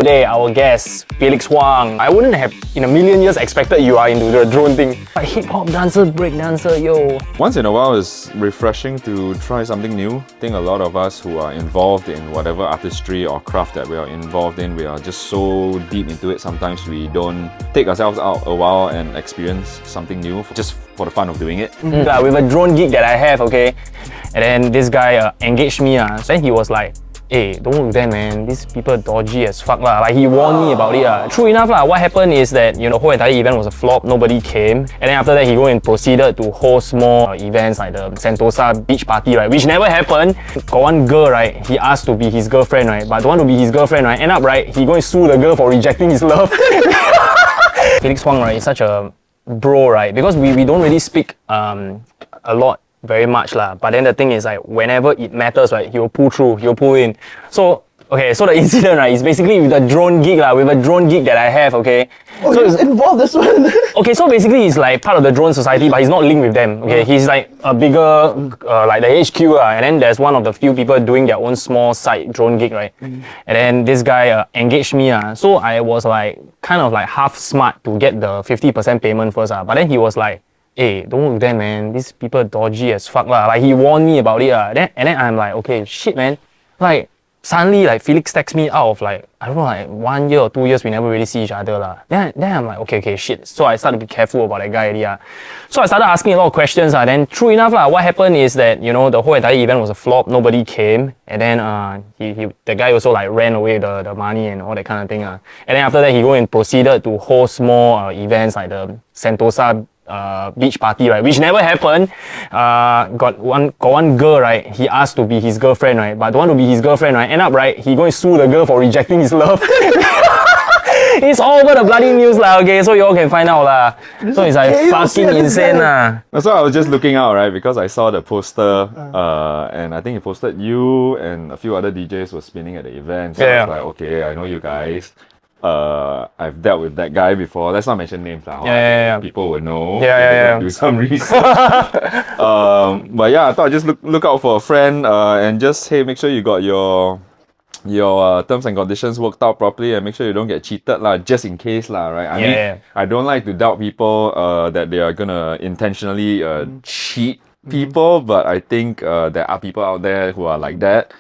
Today, our guest, Felix Huang. I wouldn't have in a million years expected you are into the drone thing. A hip-hop dancer, break dancer, yo. Once in a while it's refreshing to try something new. I think a lot of us who are involved in whatever artistry or craft that we are involved in, we are just so deep into it, sometimes we don't take ourselves out a while and experience something new just for the fun of doing it. With a drone gig that I have, okay? And then this guy engaged me, so then he was like, hey, don't look there, man. These people dodgy as fuck lah. Like he warned me about it. True enough lah. What happened is that the whole entire event was a flop. Nobody came, and then after that he go and proceeded to host more events like the Sentosa beach party, right? Which never happened. Got one girl, right? He asked to be his girlfriend, right? But don't want to be his girlfriend, right? End up, right? He go and sue the girl for rejecting his love. Felix Huang, right? Is such a bro, right? Because we don't really speak a lot. Very much lah, but then the thing is like whenever it matters, right, he'll pull through, he'll pull in. So okay, so the incident, right, is basically with the drone gig lah, with a drone gig that I have, okay. Oh, so he's involved this one. Okay, so basically he's like part of the drone society, but he's not linked with them. Okay, he's like a bigger like the HQ and then there's one of the few people doing their own small side drone gig, right. And then this guy engaged me, so I was like kind of like half smart to get the 50% payment first, but then he was like, hey, don't look there, man. These people dodgy as fuck lah. Like he warned me about it. And then I'm like, okay, shit, man. Like suddenly, like Felix texts me out of like, I don't know, like 1 year or 2 years we never really see each other lah. Then I'm like, okay, shit. So I started to be careful about that guy already. So I started asking a lot of questions. Then true enough lah, what happened is that the whole entire event was a flop. Nobody came. And then the guy also like ran away the money and all that kind of thing. And then after that he go and proceeded to host more events like the Sentosa beach party, right, which never happened. Got one girl, right, he asked to be his girlfriend, right, but don't want to be his girlfriend, right, end up, right, he go and sue the girl for rejecting his love. It's all over the bloody news lah, okay, so you all can find out lah. So it's like fucking insane lah. So I was just looking out, right, because I saw the poster and I think he posted you and a few other DJs were spinning at the event. So I was like, okay, I know you guys. I've dealt with that guy before. Let's not mention names now. People will know. Do some research. But yeah, I thought I'd just look out for a friend and just, hey, make sure you got your terms and conditions worked out properly and make sure you don't get cheated lah, just in case lah, right? I mean, I don't like to doubt people that they are gonna intentionally cheat people, but I think there are people out there who are like that.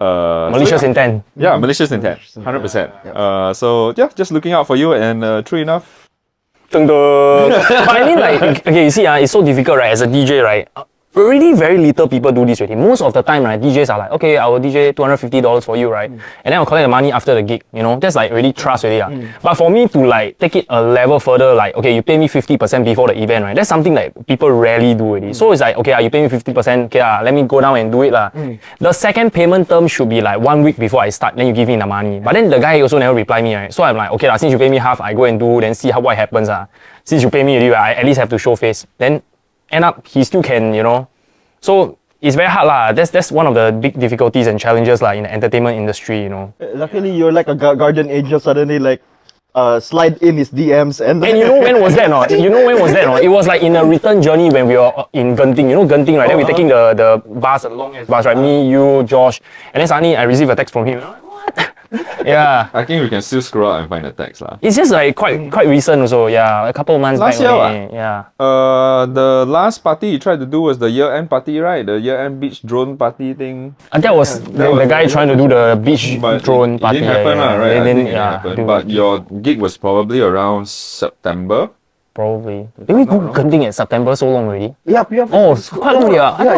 Malicious intent. Yeah, malicious intent, 100%. So yeah, just looking out for you, and true enough. But I mean, like, okay, you see, it's so difficult, right? As a DJ, right? Already very little people do this already. Most of the time, right, DJs are like, okay, I will DJ $250 for you, right? And then I'll collect the money after the gig, That's like really trust already. But for me to like take it a level further, like, okay, you pay me 50% before the event, right? That's something like people rarely do already. So it's like, okay, you pay me 50%, okay, let me go down and do it lah. The second payment term should be like 1 week before I start, then you give me the money. But then the guy also never reply me, right? So I'm like, okay, since you pay me half, I go and do, then see what happens. Since you pay me already, I at least have to show face. Then end up he still can, So it's very hard lah. That's one of the big difficulties and challenges in the entertainment industry, Luckily you're like a guardian angel, suddenly like slide in his DMs and when was that not? It was like in a return journey when we were in Genting, Genting, right? Then we're taking the bus, the long bus, right? Me, you, Josh, and then suddenly I received a text from him. What? Yeah. I think we can still scroll out and find the text lah. It's just like quite recent also, a couple of months last back. Last year, the last party you tried to do was the year-end party, right? The year-end beach drone party thing. That was the guy trying to do the beach drone party. It didn't happen, right? It didn't happen. But your gig was probably around September. Probably. Did we do Genting at September so long already? Yeah. Oh, quite long already. I thought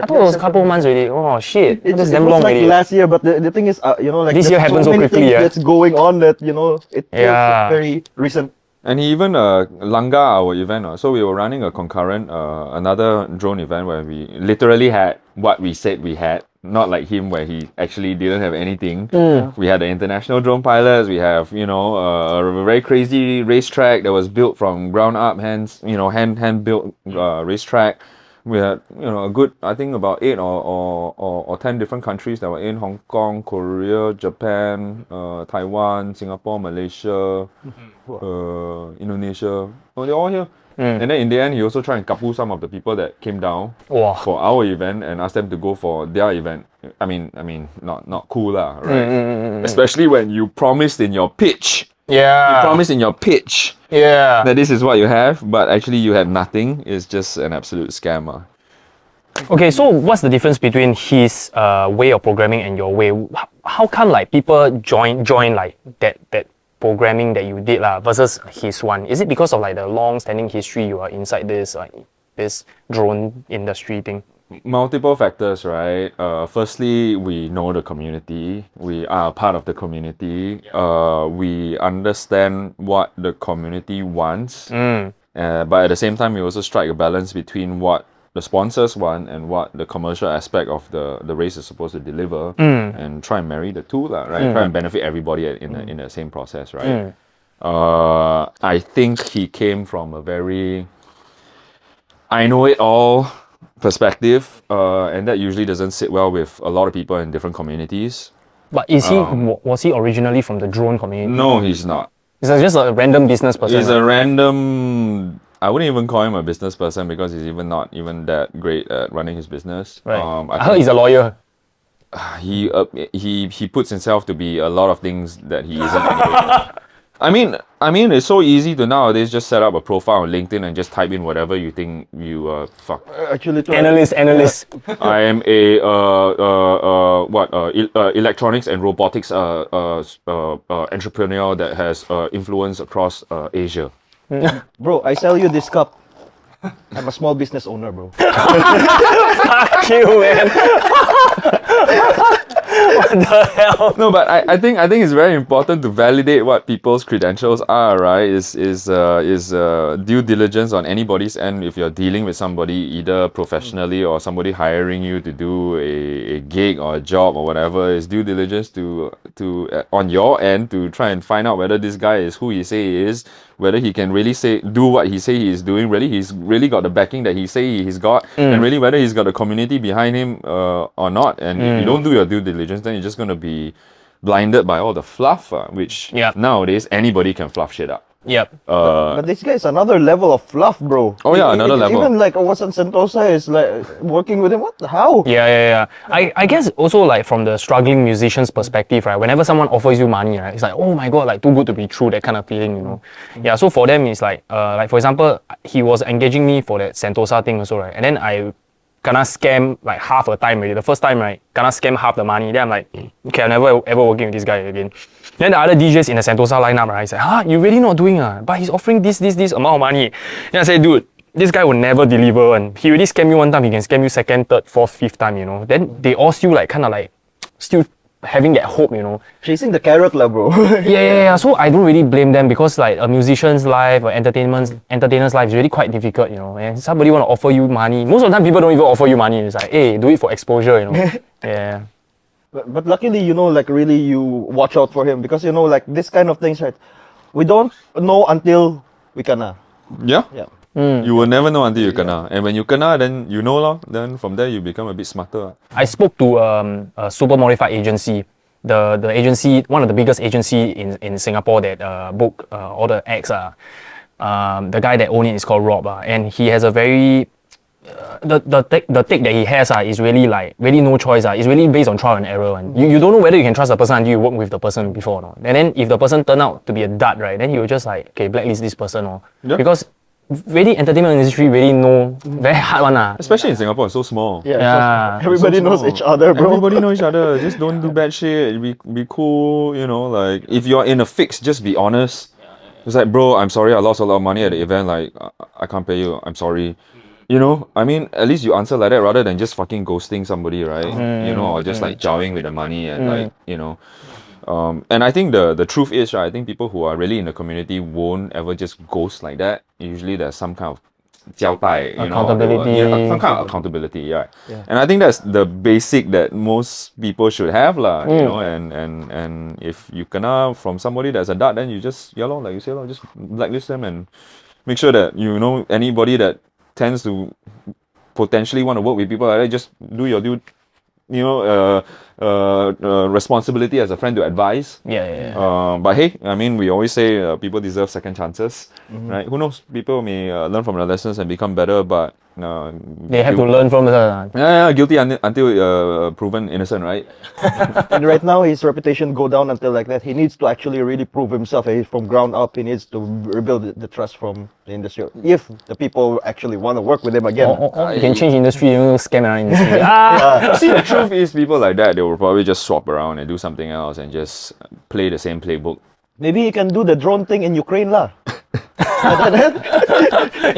it was a couple of months already. Oh shit, that's damn long already. Last year, but the thing is, like this year happened so quickly. That's going on that it feels very recent. And he even Langa our event. So we were running a concurrent another drone event where we literally had what we said we had. Not like him where he actually didn't have anything. We had the international drone pilots. We have a very crazy racetrack that was built from ground up, hand built racetrack. We had a good, I think about 8 or 10 different countries that were in: Hong Kong, Korea, Japan, Taiwan, Singapore, Malaysia, Indonesia. Oh, they're all here. And then in the end, he also tried and kapu some of the people that came down Wow. for our event and asked them to go for their event. I mean, not cool lah, right? Especially when you promised in your pitch. Yeah. You promised in your pitch Yeah. that this is what you have, but actually you had nothing. It's just an absolute scam. Okay, so what's the difference between his way of programming and your way? How come like people join like that programming that you did versus his one? Is it because of like the long-standing history you are inside this this drone industry thing? Multiple factors, right? Firstly, we know the community. We are part of the community. We understand what the community wants. But at the same time, we also strike a balance between what the sponsors want and what the commercial aspect of the race is supposed to deliver, and try and marry the two, right? Try and benefit everybody in the same process, right? I think he came from a very I know it all perspective, and that usually doesn't sit well with a lot of people in different communities. But was he originally from the drone community? No, he's not. He's just a random business person. He's a random. I wouldn't even call him a business person because he's even not even that great at running his business. Right. I I heard he's a lawyer. He puts himself to be a lot of things that he isn't anyway. I mean, it's so easy to nowadays just set up a profile on LinkedIn and just type in whatever you think you Actually, Analyst. I am a electronics and robotics entrepreneur that has influence across Asia. Bro, I sell you this cup. I'm a small business owner, bro. Fuck you, man. What the hell? No, but I think it's very important to validate what people's credentials are, right? Is due diligence on anybody's end if you're dealing with somebody either professionally or somebody hiring you to do a gig or a job or whatever. Is due diligence to on your end to try and find out whether this guy is who he say he is, whether he can really do what he say he is doing, really he's really got the backing that he say he's got, and really whether he's got a community behind him or not. And if you don't do your due diligence, then you're just going to be blinded by all the fluff, which nowadays anybody can fluff shit up. Yep. But this guy is another level of fluff, bro. Oh yeah, another level. Even like Wasan Sentosa is like working with him. What the hell? Yeah. I guess also like from the struggling musician's perspective, right? Whenever someone offers you money, right, it's like, oh my god, like too good to be true, that kind of feeling, you know. Yeah. So for them, it's like for example, he was engaging me for that Sentosa thing also, right? And then I gonna scam like half a time already. The first time, right, gonna scam half the money. Then I'm like, okay, I'm never ever working with this guy again. Then the other DJs in the Sentosa lineup, right, I said, you really not doing but he's offering this amount of money. Then I said, dude, this guy will never deliver one. He already scam you one time, he can scam you second, third, fourth, fifth time, you know. Then they all still like kinda like still having that hope, you know. Chasing the carrot lah, bro. Yeah. So I don't really blame them because like a musician's life or entertainer's life is really quite difficult, you know. And somebody want to offer you money. Most of the time people don't even offer you money. It's like, hey, do it for exposure, you know. Yeah. But luckily, you know, like really you watch out for him because, you know, like this kind of things, right? We don't know until we kena. Yeah. Yeah. You will never know until you kena. And when you kena, then you know lor. Then from there you become a bit smarter. I spoke to a super modified agency. The agency, one of the biggest agency in Singapore that book all the acts. The guy that owns it is called Rob. And he has a very the take that he has is really like really no choice. It's really based on trial and error. And you don't know whether you can trust the person until you work with the person before. No? And then if the person turn out to be a dud, right, then you will just like, okay, blacklist this person. No? Yeah. Because really entertainment industry really know very hard one. Especially in Singapore, it's so small. Yeah. So everybody knows each other, bro. Everybody knows each other. Just don't do bad shit. Be cool, you know. Like if you're in a fix, just be honest. It's like, bro, I'm sorry, I lost a lot of money at the event. Like I can't pay you. I'm sorry. You know, I mean, at least you answer like that rather than just fucking ghosting somebody, right? You know, or just like jowing with the money and like, you know. And I think the truth is, right, I think people who are really in the community won't ever just ghost like that. Usually there's some kind of 交代, you accountability. know, some kind of accountability, right? Yeah. And I think that's the basic that most people should have, lah. You know, and if you kena from somebody that's a dud, then you just, like you say, just blacklist them and make sure that, you know, anybody that tends to potentially want to work with people like that, just do your due responsibility as a friend to advise. But hey, I mean, we always say people deserve second chances, right? Who knows? People may learn from their lessons and become better, but they have to learn from the. Guilty until proven innocent, right? And right now, his reputation go down until like that. He needs to actually really prove himself. From ground up, he needs to rebuild the trust from the industry. If the people actually want to work with him again, you can change industry, scam around industry. See, the truth is, people like that, they will probably just swap around and do something else and just play the same playbook. Maybe he can do the drone thing in Ukraine, lah.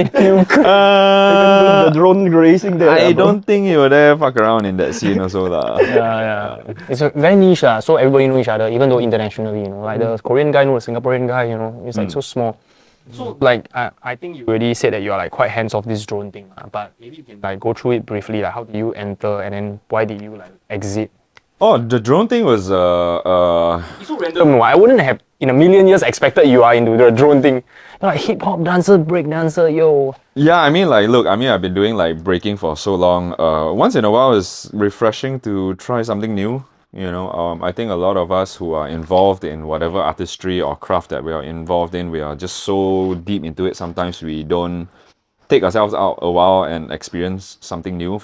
The drone racing there. I don't think he will dare fuck around in that scene also lah. It's a very niche so everybody know each other, even though internationally, like the Korean guy knows the Singaporean guy, it's like so small. So like I think you already said that you are like quite hands off this drone thing, but maybe you can like go through it briefly, like how did you enter and then why did you like exit? Oh, the drone thing was It's so random. I wouldn't have in a million years expected you are into the drone thing. You're like hip hop dancer, break dancer, yo. Yeah, I mean, like, look, I've been doing like breaking for so long. Once in a while, it's refreshing to try something new. I think a lot of us who are involved in whatever artistry or craft that we are involved in, we are just so deep into it. Sometimes we don't take ourselves out a while and experience something new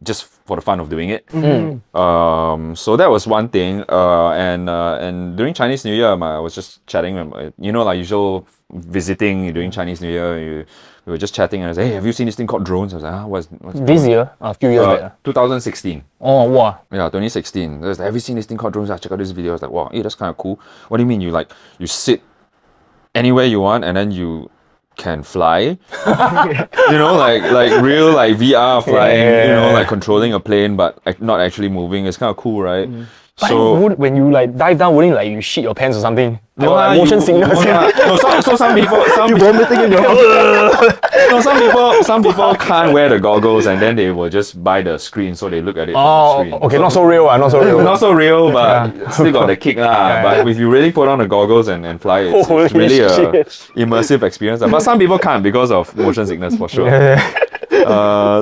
just for the fun of doing it. So that was one thing. And during Chinese New Year, I was just chatting, like usual visiting during Chinese New Year. We were just chatting and I was like, hey, have you seen this thing called drones? I was like, what's this year? A few years later. 2016. Oh, wow. Yeah, 2016. I was like, have you seen this thing called drones? I check out this video. I was like, wow, hey, that's kind of cool. What do you mean? You sit anywhere you want and then you can fly? like real like VR flying, like controlling a plane but not actually moving. It's kind of cool, right? But So when you like dive down, wouldn't like you shit your pants or something? no, Or, like, motion sickness. So some people, You vomiting in your house. no, some people can't wear the goggles and then they will just buy the screen so they look at it from the screen. Okay, not so real, not so real. Not so real, but still got the kick lah. But if you really put on the goggles and fly, it's really a immersive experience. But some people can't because of motion sickness for sure.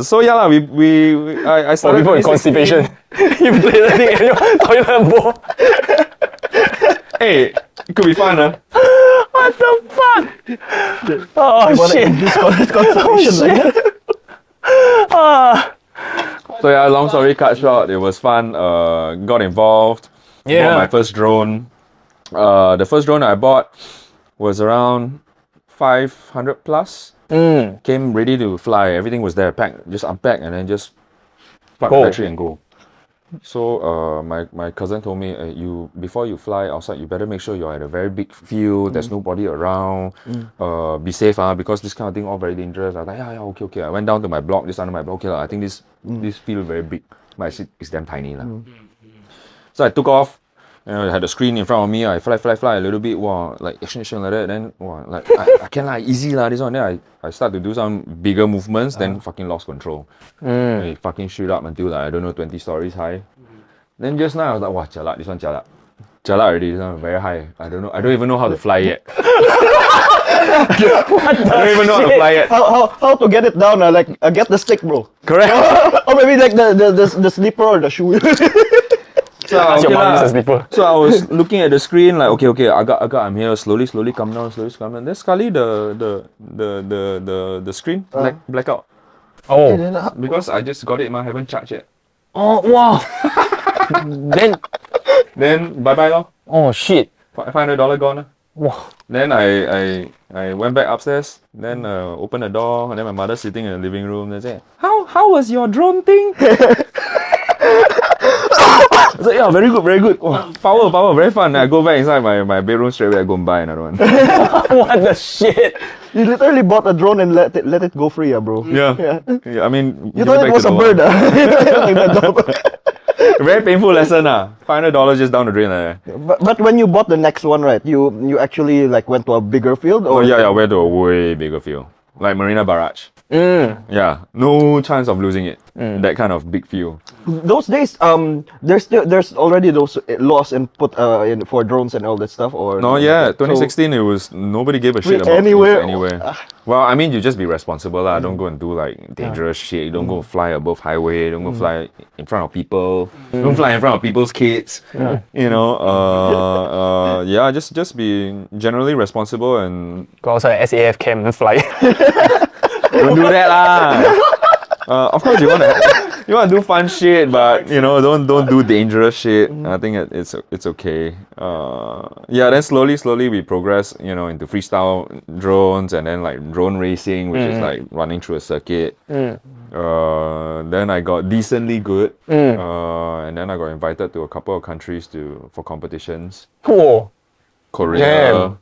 So yeah lah, I For started people with 2016. constipation, you play the thing and your toilet bowl. Hey, it could be fun, huh? What the fuck? Oh shit! So yeah, long story cut short, it was fun. Got involved. Bought my first drone. The first drone I bought was around 500 plus. Came ready to fly. Everything was there, packed. Just unpack and then just plug the battery and go. So my cousin told me, before you fly outside, you better make sure you're at a very big field. There's nobody around. Be safe, because this kind of thing all very dangerous. I was like, yeah, okay. I went down to my block, just under my block. Okay, I think this field very big, but it's damn tiny lah. So I took off. I had a screen in front of me. I fly a little bit. Wow, like action like that. Then wow, like I can like easy lah this one. Then I start to do some bigger movements. Then fucking lost control. I fucking shoot up until like I don't know 20 stories high. Then just now I was like, wow, jialat, this one jialat already. This one very high. I don't even know how to fly yet. I don't even know how to fly yet. How to get it down? Get the stick, bro. Correct. Or maybe like the slipper or the shoe. So, so I was looking at the screen like, okay, I got, I'm here. Slowly come down. Then suddenly the screen blackout. Oh, Because I just got it, I haven't charged yet. oh wow. Then bye lor. Oh shit. $500 gone. Wow. Then I went back upstairs. Then opened the door. And then my mother sitting in the living room. They said, "How was your drone thing?" I said, yeah, very good. Oh, power, very fun. I go back inside my bedroom straight away. I go and buy another one. What the shit? You literally bought a drone and let it go free, bro. Yeah. I mean, You thought it was a bird, Very painful lesson, $500 just down the drain. But when you bought the next one, right? You actually like went to a bigger field, or I went to a way bigger field, like Marina Barrage. Yeah, no chance of losing it. that kind of big feel. Those days, there's already those laws and put in for drones and all that stuff, or No, yeah, 2016 it was nobody gave a shit about anywhere. anywhere. Well, I mean, you just be responsible lah. Don't go and do like dangerous shit. Don't go fly above highway. Don't go fly in front of people. Don't fly in front of people's kids. You know, yeah, just be generally responsible and Go outside SAF camp and fly. don't do that lah. Of course, you wanna do fun shit, but you know, don't do dangerous shit. I think it's okay. Yeah, then slowly we progress, you know, into freestyle drones and then like drone racing, which is like running through a circuit. Then I got decently good, and then I got invited to a couple of countries for competitions. Whoa. Korea,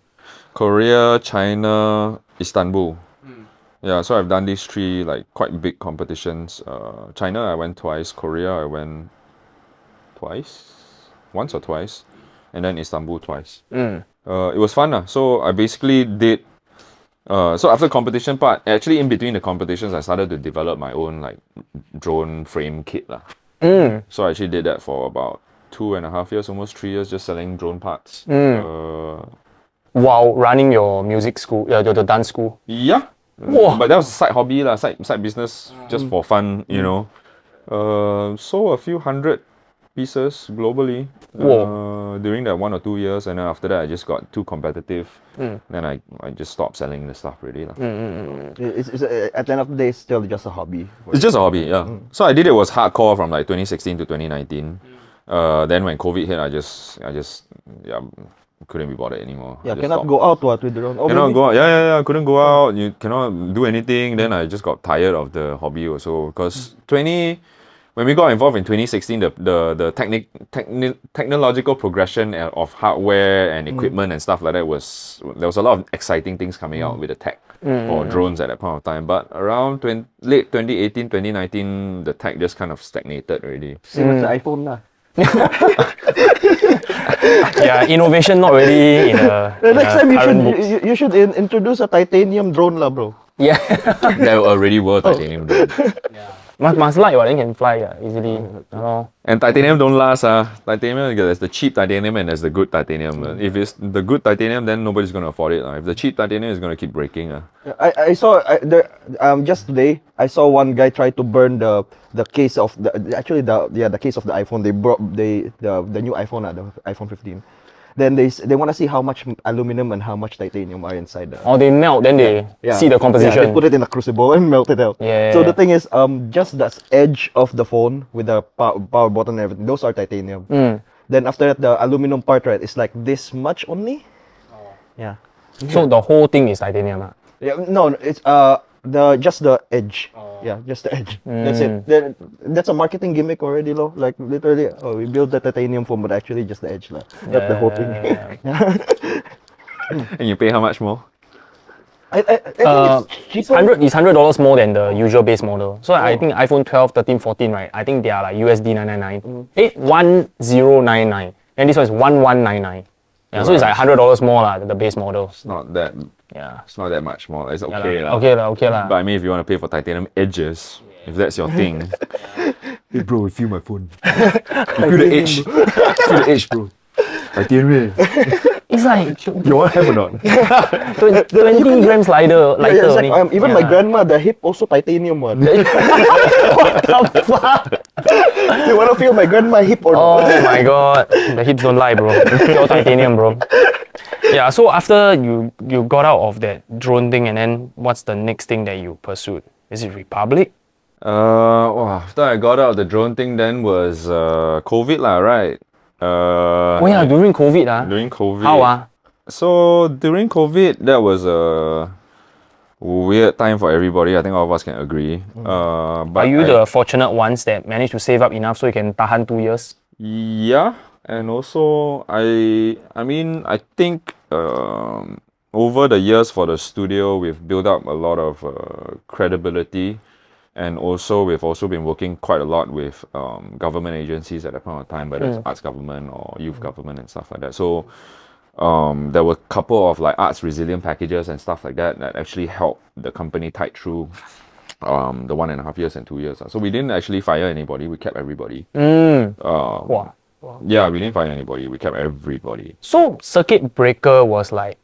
China, Istanbul. Yeah, so I've done these 3 like quite big competitions. China I went twice, Korea I went once or twice, and then Istanbul twice. It was fun. So I basically did, so after competition part, actually in between the competitions I started to develop my own like drone frame kit. So I actually did that for about 2.5 years, almost 3 years, just selling drone parts. While running your music school, the dance school. Yeah. Whoa. But that was a side hobby, side business, just for fun, you know. Sold a few hundred pieces globally during that 1 or 2 years, and then after that I just got too competitive. Then I just stopped selling the stuff really. It's at the end of the day, it's still just a hobby. It's just a hobby, yeah. So I did it was hardcore from like 2016 to 2019. Then when COVID hit, I just couldn't be bothered anymore. Yeah, cannot go out with the drone. Cannot go out. Yeah. Couldn't go out. You cannot do anything. Then I just got tired of the hobby also because when we got involved in 2016, the technological progression of hardware and equipment and stuff like that there was a lot of exciting things coming out with the tech for drones at that point of time. But around late 2018, 2019, the tech just kind of stagnated already. Same as the iPhone lah. Yeah, innovation not really in a Next time current books. you should introduce a titanium drone lah, bro. Yeah. There already were titanium drones. must like what, then can fly easily. And titanium don't last. Titanium, there's the cheap titanium and there's the good titanium. If it's the good titanium, then nobody's going to afford it. If the cheap titanium is going to keep breaking. I saw just today I saw one guy try to burn the case of the case of the iPhone. They brought the new iPhone, the iPhone 15. Then they want to see how much aluminum and how much titanium are inside. Or they melt, then they see the composition. Yeah, they put it in a crucible and melt it out. Yeah. So the thing is, just the edge of the phone with the power button and everything, those are titanium. Then after that, the aluminum part, right, is like this much only. Yeah. So the whole thing is titanium. Yeah. No, it's just the edge. Yeah, just the edge. That's it. Then that's a marketing gimmick already, lo. Like literally, we built the titanium phone, but actually just the edge, lah. That's the whole thing. And you pay how much more? I think it's cheaper. It's $100 more than the usual base model. So I think iPhone 12, 13, 14, right? I think they are like USD 999. 1099. And this one is 1199. Yeah, so it's like $100 more lah, the base model. It's not that. Yeah. It's not that much more. It's okay lah. Okay lah. But I mean, if you want to pay for titanium edges, if that's your thing. Hey bro, feel my phone. Feel the edge. Feel the edge, bro. Titanium. It's like You want to have or not? 20 grams lighter. Yeah, it's like, even my grandma, the hip also titanium one. What the fuck? You wanna feel my grandma hip or Oh not? my god. The hips don't lie, bro. Pure titanium, bro. Yeah, so after you got out of that drone thing, and then what's the next thing that you pursued? Is it Republic? After I got out of the drone thing, then was COVID lah, right? During COVID. During COVID. How? So during COVID, that was a weird time for everybody. I think all of us can agree. But Are you the fortunate ones that managed to save up enough so you can tahan 2 years? Yeah, and also I think over the years for the studio, we've built up a lot of credibility. And also, we've also been working quite a lot with government agencies at that point of time, whether it's arts government or youth government and stuff like that. So there were a couple of like arts resilient packages and stuff like that that actually helped the company tide through the 1.5 years and 2 years. So we didn't actually fire anybody. We kept everybody. Wow. Yeah, we didn't fire anybody. We kept everybody. So circuit breaker was like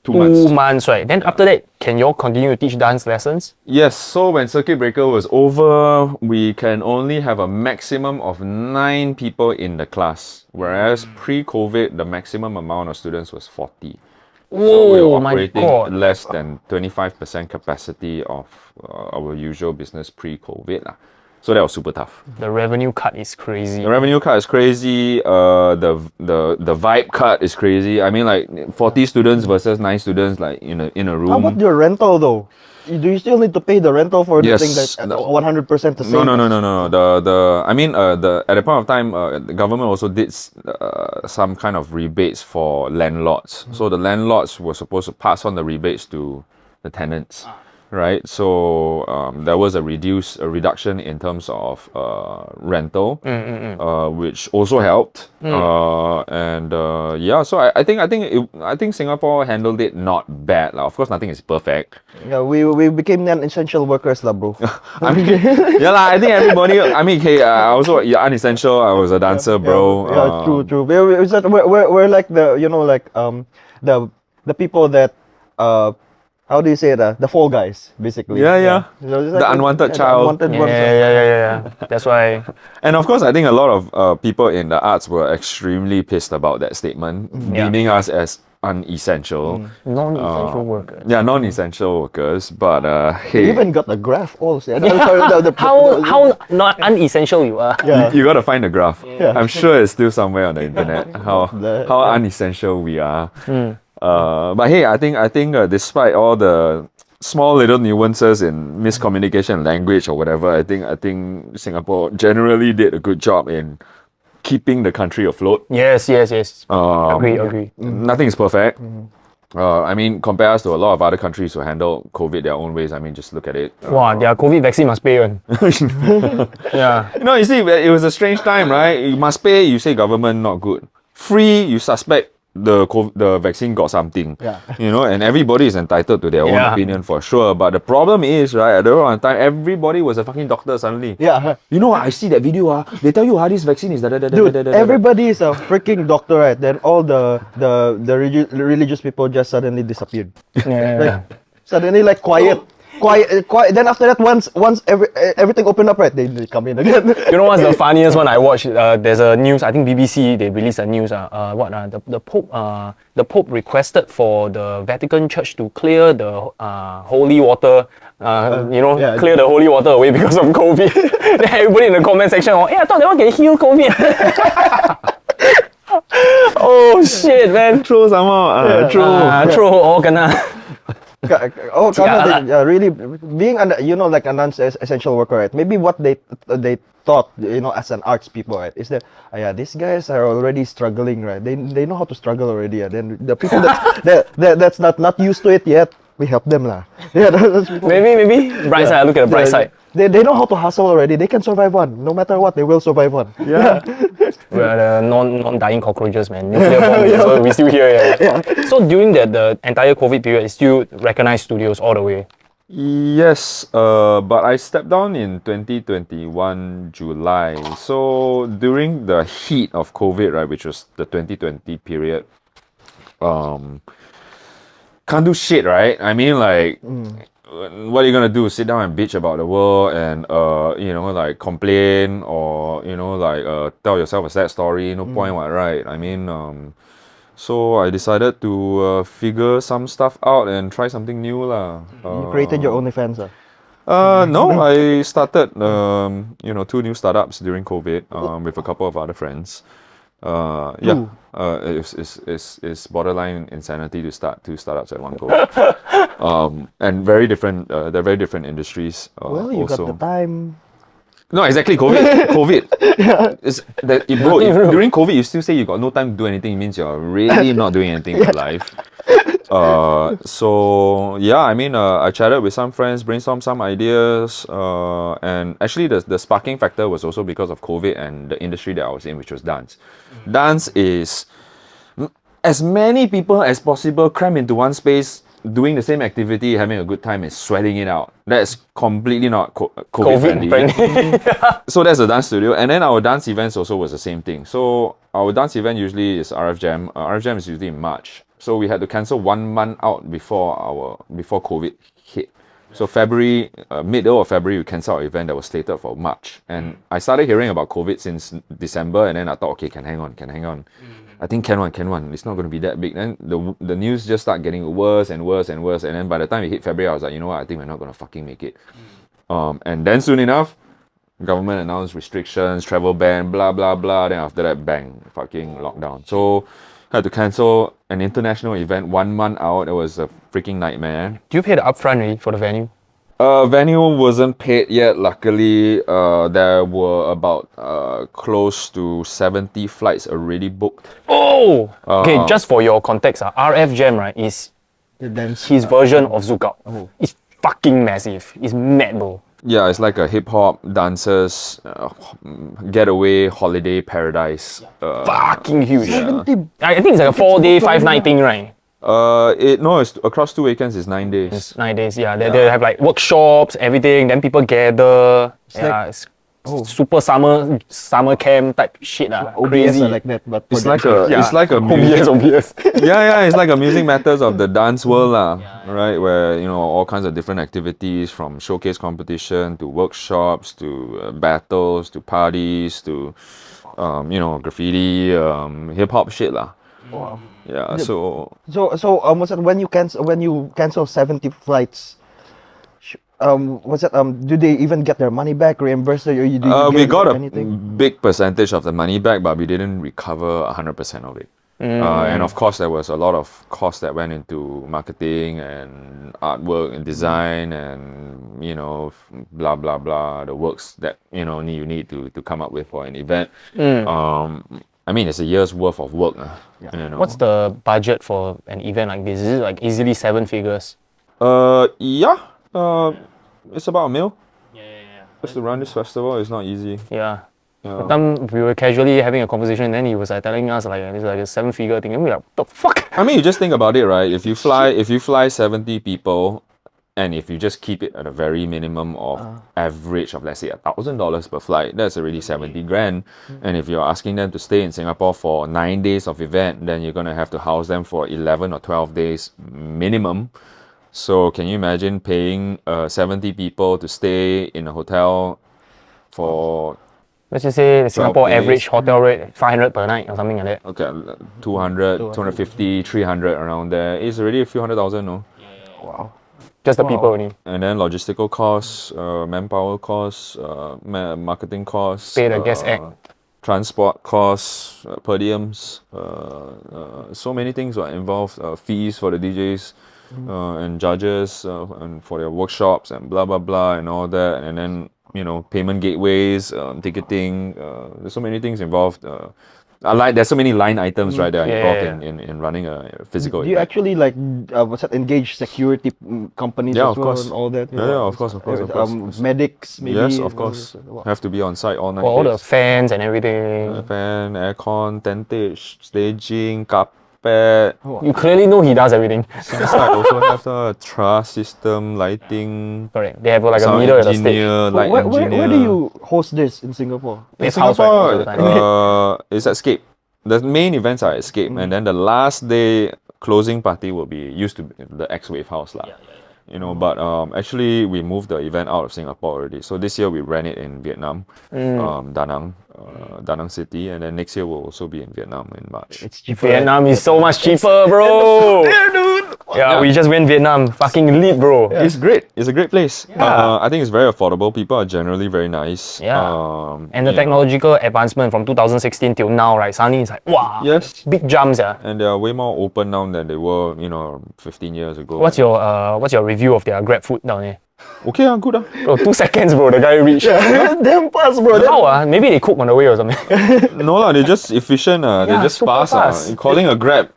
2 months. 2 months, right? Then after that, can you all continue to teach dance lessons? Yes, so when circuit breaker was over, we can only have a maximum of 9 people in the class, whereas pre-COVID, the maximum amount of students was 40. So we were Oh my operating God. less than 25% capacity of our usual business pre-COVID. So that was super tough. The revenue cut is crazy. The revenue cut is crazy. The vibe cut is crazy. I mean, like 40 students versus 9 students, like in a room. How about your rental though? Do you still need to pay the rental for the thing Yes. that 100% the same? No. At the point of time, the government also did some kind of rebates for landlords. So the landlords were supposed to pass on the rebates to the tenants. Right, so there was a reduction in terms of rental, which also helped, so I think Singapore handled it not bad. Of course, nothing is perfect. Yeah, we became non-essential workers, lah, bro. I mean, I think everybody. I mean, I also unessential. I was a dancer, bro. Yeah, true. We're like the people that how do you say that? The fall guys, basically. Yeah. So it's The unwanted child. Yeah. That's why. And of course, I think a lot of people in the arts were extremely pissed about that statement, deeming us as unessential. Non-essential workers. Yeah, non-essential workers. But We hey, even got a graph also. How not unessential you are. Yeah. you got to find the graph. Yeah. I'm sure it's still somewhere on the internet. How Yeah. unessential we are. But hey, I think despite all the small little nuances in miscommunication language or whatever, I think Singapore generally did a good job in keeping the country afloat. Yes. Agree. Nothing is perfect. I mean, compare us to a lot of other countries who handle COVID their own ways. I mean, just look at it. Wow, their COVID vaccine must pay one. Yeah. You see, it was a strange time, right? You must pay, you say government not good. Free, you suspect the vaccine got something. Yeah. And everybody is entitled to their own opinion for sure. But the problem is, right, at the wrong time, everybody was a fucking doctor suddenly. Yeah. I see that video, they tell you how this vaccine is Dude, everybody is a freaking doctor, right? Then all the religious people just suddenly disappeared. Yeah. Suddenly, like quiet. Then after that, once everything opened up, right, they come in again. You know what's the funniest one I watched? There's a news. I think BBC they released a news. The Pope requested for the Vatican Church to clear the holy water. Clear the holy water away because of COVID. Then everybody in the comment section, I thought they want to heal COVID. Oh shit, man! True somehow. True. All kena. Really being like a non-essential worker, right? Maybe what they thought, as an arts people, right, is that these guys are already struggling, right? They know how to struggle already. Then the people that's not used to it yet, we help them lah. Yeah, Maybe bright side. Look at the bright side. They know how to hustle already. They can survive one. No matter what, they will survive one. Yeah. We're the non-dying cockroaches, man. Nuclear bomb, so we're still here. Yeah. So during the entire COVID period, it's still recognized studios all the way. Yes, but I stepped down in 2021 July. So during the heat of COVID, right, which was the 2020 period, can't do shit, right? I mean, like, what are you gonna do? Sit down and bitch about the world and like complain or tell yourself a sad story? No point, what, right? I mean, so I decided to figure some stuff out and try something new, lah. You created your OnlyFans, no, I started 2 new startups during COVID with a couple of other friends. It's borderline insanity to start 2 startups at one go. And they're very different industries. well, you also. got the time. No, exactly. COVID. During COVID, you still say you got no time to do anything. It means you're really not doing anything with life. I chatted with some friends, brainstormed some ideas, and actually the sparking factor was also because of COVID and the industry that I was in, which was dance. Dance is as many people as possible crammed into one space. doing the same activity, having a good time, and sweating it out. That's completely not COVID friendly. So that's a dance studio. And then our dance events also was the same thing. So our dance event usually is RF Jam. RF Jam is usually in March. So we had to cancel 1 month out before COVID hit. So February, middle of February, we canceled our event that was slated for March. And I started hearing about COVID since December, and then I thought, okay, can hang on. I think can one. It's not going to be that big. Then the news just started getting worse and worse. And then by the time it hit February, I was like, you know what, I think we're not going to fucking make it. And then soon enough, government announced restrictions, travel ban, blah, blah, blah. Then after that, bang, fucking lockdown. So had to cancel an international event 1 month out. It was a freaking nightmare. Do you pay the upfront really for the venue? Venue wasn't paid yet, luckily. There were about close to 70 flights already booked. Oh! Okay, just for your context, RF Jam, right, is his version of Zouk Out. Oh. It's fucking massive. It's mad, bro. Yeah, it's like a hip-hop, dancers, getaway, holiday paradise. Fucking huge. Yeah. I think it's like a 4-day, 5-night thing, right? It's across 2 weekends, it's 9 days. It's 9 days, yeah. They have like workshops, everything, then people gather. It's super summer camp type shit. Crazy. like that, but It's like a music, OBS. yeah, it's like a music matters of the dance world, right? Where, you know, all kinds of different activities, from showcase competition to workshops to battles to parties to, you know, graffiti, hip hop shit, lah. Wow. Yeah, so what's that, when you cancel 70 flights, what's that, do they even get their money back, reimbursed, or you we got anything? a big percentage of the money back, but we didn't recover 100% of it. And of course, there was a lot of costs that went into marketing and artwork and design and, you know, blah blah blah, the works that, you know, you need to come up with for an event. I mean, it's a year's worth of work. You know. What's the budget for an event like this? Is it like easily 7 figures? Yeah. It's about $1 million. Just to run this festival is not easy. Yeah. That time we were casually having a conversation, and then he was like telling us like it's like a 7-figure thing, and we were like, what the fuck? I mean, you just think about it, right? If you fly 70 people, and if you just keep it at a very minimum of average of, let's say, $1,000 per flight, that's already 70 grand. And if you're asking them to stay in Singapore for 9 days of event, then you're gonna have to house them for 11 or 12 days minimum. So can you imagine paying 70 people to stay in a hotel for, let's just say the Singapore days. average hotel rate 500 per night or something like that. okay, 200, 250, 300 around there. It's already a few $100,000, no? Wow. Just the people only. And then logistical costs, manpower costs, marketing costs, Pay the guest act. transport costs, per diems, so many things are involved, fees for the DJs and judges and for their workshops and blah blah blah and all that, and then, you know, payment gateways, ticketing, there's so many things involved. There's so many line items, right, that are involved in running a physical Do you event. actually like engage security companies Yeah, as of well course. and all that? Yeah, of course. Medics, maybe. Yes, of course. Wow. Have to be on site all night. For all the days. fans and everything. Fan, aircon, tentage, staging, carpet. You clearly know he does everything. Inside also have the truss system, lighting, Correct. They have like a sound meter at the stage. engineer, light engineer. Where do you host this in Singapore? In It's house, right, most of the Singapore, time. it's Escape. The main events are Escape, and then the last day closing party will be used to be the X-Wave house, lah. You know, but actually we moved the event out of Singapore already. So this year we ran it in Vietnam, Da Nang City, and then next year we'll also be in Vietnam in March. It's cheaper. Vietnam is so much cheaper, bro. Yeah, we just went Vietnam. Fucking lit, bro. It's great. It's a great place. I think it's very affordable. People are generally very nice. Yeah. And the technological advancement from 2016 till now, right? Suddenly it's like, wow. Yes. Big jumps, yeah. And they are way more open now than they were, 15 years ago. What's your review of their Grab food down there? Okay, good. Bro, 2 seconds, bro. The guy reached. Damn fast, bro. How? Maybe they cook on the way or something. No, they're just efficient. They're just super fast. fast. Calling a Grab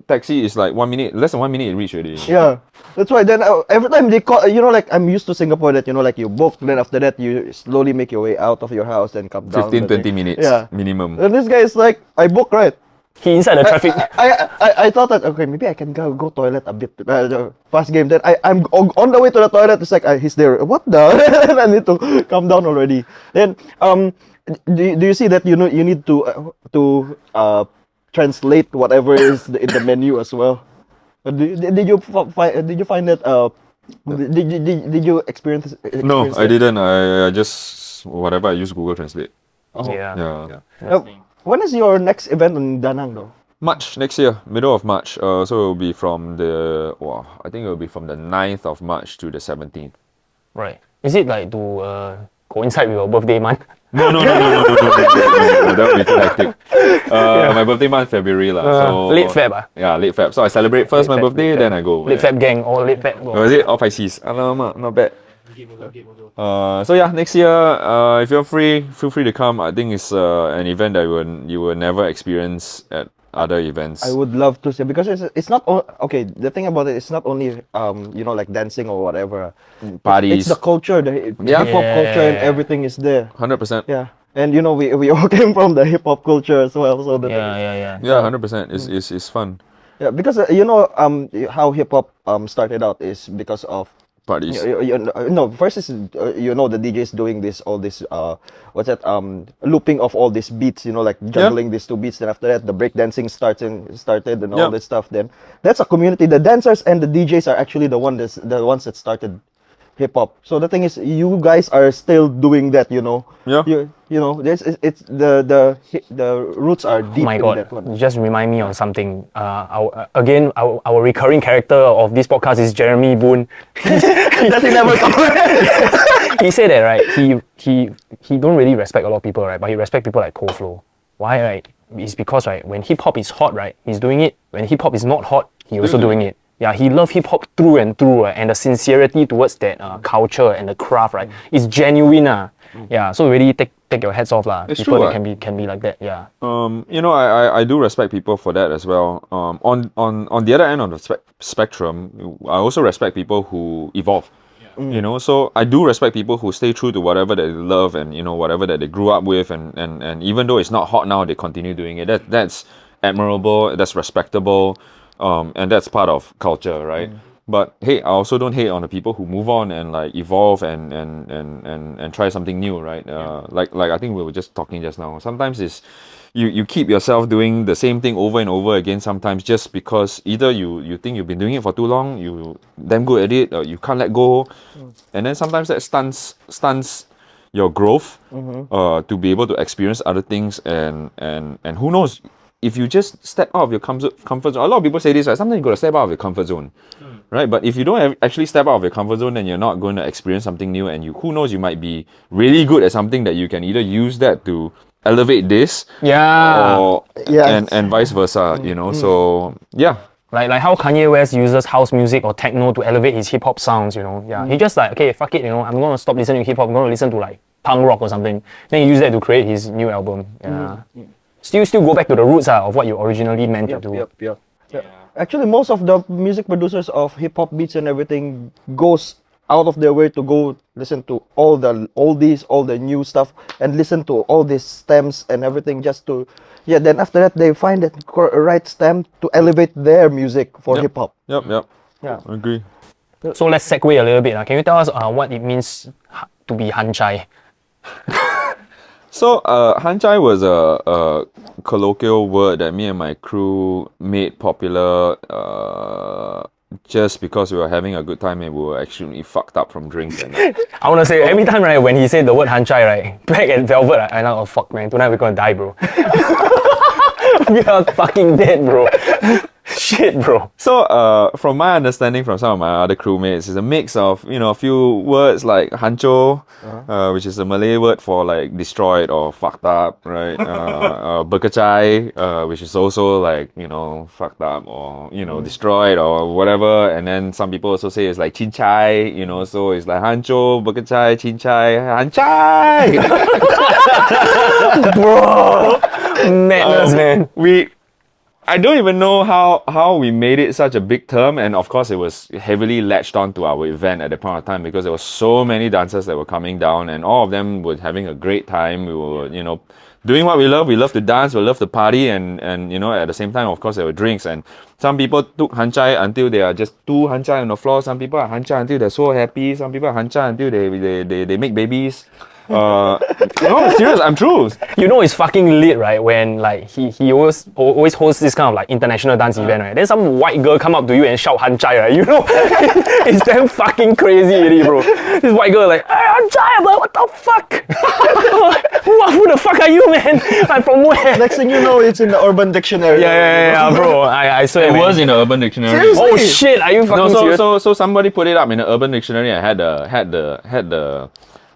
taxi is like 1 minute, less than 1 minute it reach already. Yeah, that's why. Then every time they call, like I'm used to Singapore that like you book, then after that you slowly make your way out of your house and come down. 15, 20 minutes Yeah. minimum. And this guy is like, I book, right? He inside the traffic. I thought that okay, maybe I can go toilet a bit past game. Then I'm on the way to the toilet. It's like he's there. What the? I need to calm down already. Then do you see that you need to translate whatever is in the menu as well? Did you find that did you experience No, I that? didn't. I just whatever I use Google Translate. Yeah. When is your next event in Danang though? March next year, middle of March. So it will be from I think it will be from the 9th of March to the 17th. Right. Is it like to coincide with your birthday month? No. That would be too hectic. My birthday month February so Late Feb. Yeah, late Feb. So I celebrate first my birthday, then I go. Late Feb gang or late Feb. Oh, is it? All Pisces. Alamak, not bad. So yeah, next year, if you're free, feel free to come. I think it's an event that you will never experience at other events. I would love to see because it's not okay. The thing about it, it's not only like dancing or whatever. Parties. It's the culture, the hip hop culture, and everything is there. 100%. Yeah, and we all came from the hip hop culture as well. So Yeah, 100%. It's fun. Yeah, because how hip hop started out is because of Parties. No, first is the DJs doing all this what's that looping of all these beats, like juggling these two beats. Then after that, the breakdancing started and all this stuff. Then that's a community. The dancers and the DJs are actually the ones that started hip hop. So the thing is, you guys are still doing that. Yeah. It's the roots are deep. Oh my in God, that one. you just remind me of something. Our recurring character of this podcast is Jeremy Boone. Does he never come? He said that, right? He don't really respect a lot of people, right? But he respect people like Coldflow. Why, right? It's because, right, when hip hop is hot, right, he's doing it. When hip hop is not hot, he also doing it. Yeah, he love hip hop through and through, right? And the sincerity towards that culture and the craft, right, is genuine. Yeah, so really take your hats off, lah. It's people true, that can be like that. Yeah. I do respect people for that as well. On the other end of the spectrum, I also respect people who evolve. So I do respect people who stay true to whatever that they love and whatever that they grew up with, and even though it's not hot now, they continue doing it. That's admirable. That's respectable. And that's part of culture, right? But hey, I also don't hate on the people who move on and like evolve and try something new, right? Like I think we were just talking just now. Sometimes it's you keep yourself doing the same thing over and over again. Sometimes just because either you think you've been doing it for too long, you damn good at it, or you can't let go, and then sometimes that stunts your growth to be able to experience other things and who knows. If you just step out of your comfort zone, a lot of people say this, right? Sometimes you got to step out of your comfort zone, right? But if you don't actually step out of your comfort zone, then you're not going to experience something new. And who knows, you might be really good at something that you can either use that to elevate this, and vice versa, So yeah. Like how Kanye West uses house music or techno to elevate his hip hop sounds, Yeah, he just like, okay, fuck it, I'm gonna stop listening to hip hop. I'm gonna listen to like punk rock or something. Then he used that to create his new album. Yeah. Still go back to the roots of what you originally meant to do. Yep. Actually, most of the music producers of hip hop beats and everything goes out of their way to go listen to all the oldies, all the new stuff, and listen to all these stems and everything just to, then after that they find that right stem to elevate their music for hip hop. Yep. Yeah. I agree. So let's segue a little bit. Can you tell us what it means to be HANCAI? So, HANCAI was a colloquial word that me and my crew made popular just because we were having a good time and we were actually fucked up from drinks. And I want to say, every time, right, when he said the word HANCAI, right, back at Velvet, I'm like, oh fuck, man, tonight we're gonna die, bro. We are fucking dead, bro. Shit, bro. So, from my understanding from some of my other crewmates, it's a mix of, a few words like hancho, which is a Malay word for like destroyed or fucked up, right? Berkecai, which is also like, fucked up or, destroyed or whatever. And then some people also say it's like chincai, so it's like hancho, berkecai, chincai, hancai! Bro! Madness, man. I don't even know how we made it such a big term, and of course it was heavily latched onto our event at the point of time because there were so many dancers that were coming down and all of them were having a great time. We were, doing what we love to dance, we love to party, and you know, at the same time, of course, there were drinks, and some people took HANCAI until they are just too HANCAI on the floor, some people are HANCAI until they're so happy, some people are HANCAI until they make babies. No, serious, I'm true. You know it's fucking lit, right? When like he always hosts this kind of like international dance event, right? Then some white girl come up to you and shout HANCAI, right? You know, it's damn fucking crazy, really, bro. This white girl like, hey, HANCAI, I'm like, what the fuck? Who the fuck are you, man? Like from where? Next thing you know, it's in the Urban Dictionary. Yeah, bro. I swear, It man. was in the Urban Dictionary. Seriously? Oh shit, are you fucking serious? So somebody put it up in the Urban Dictionary. I had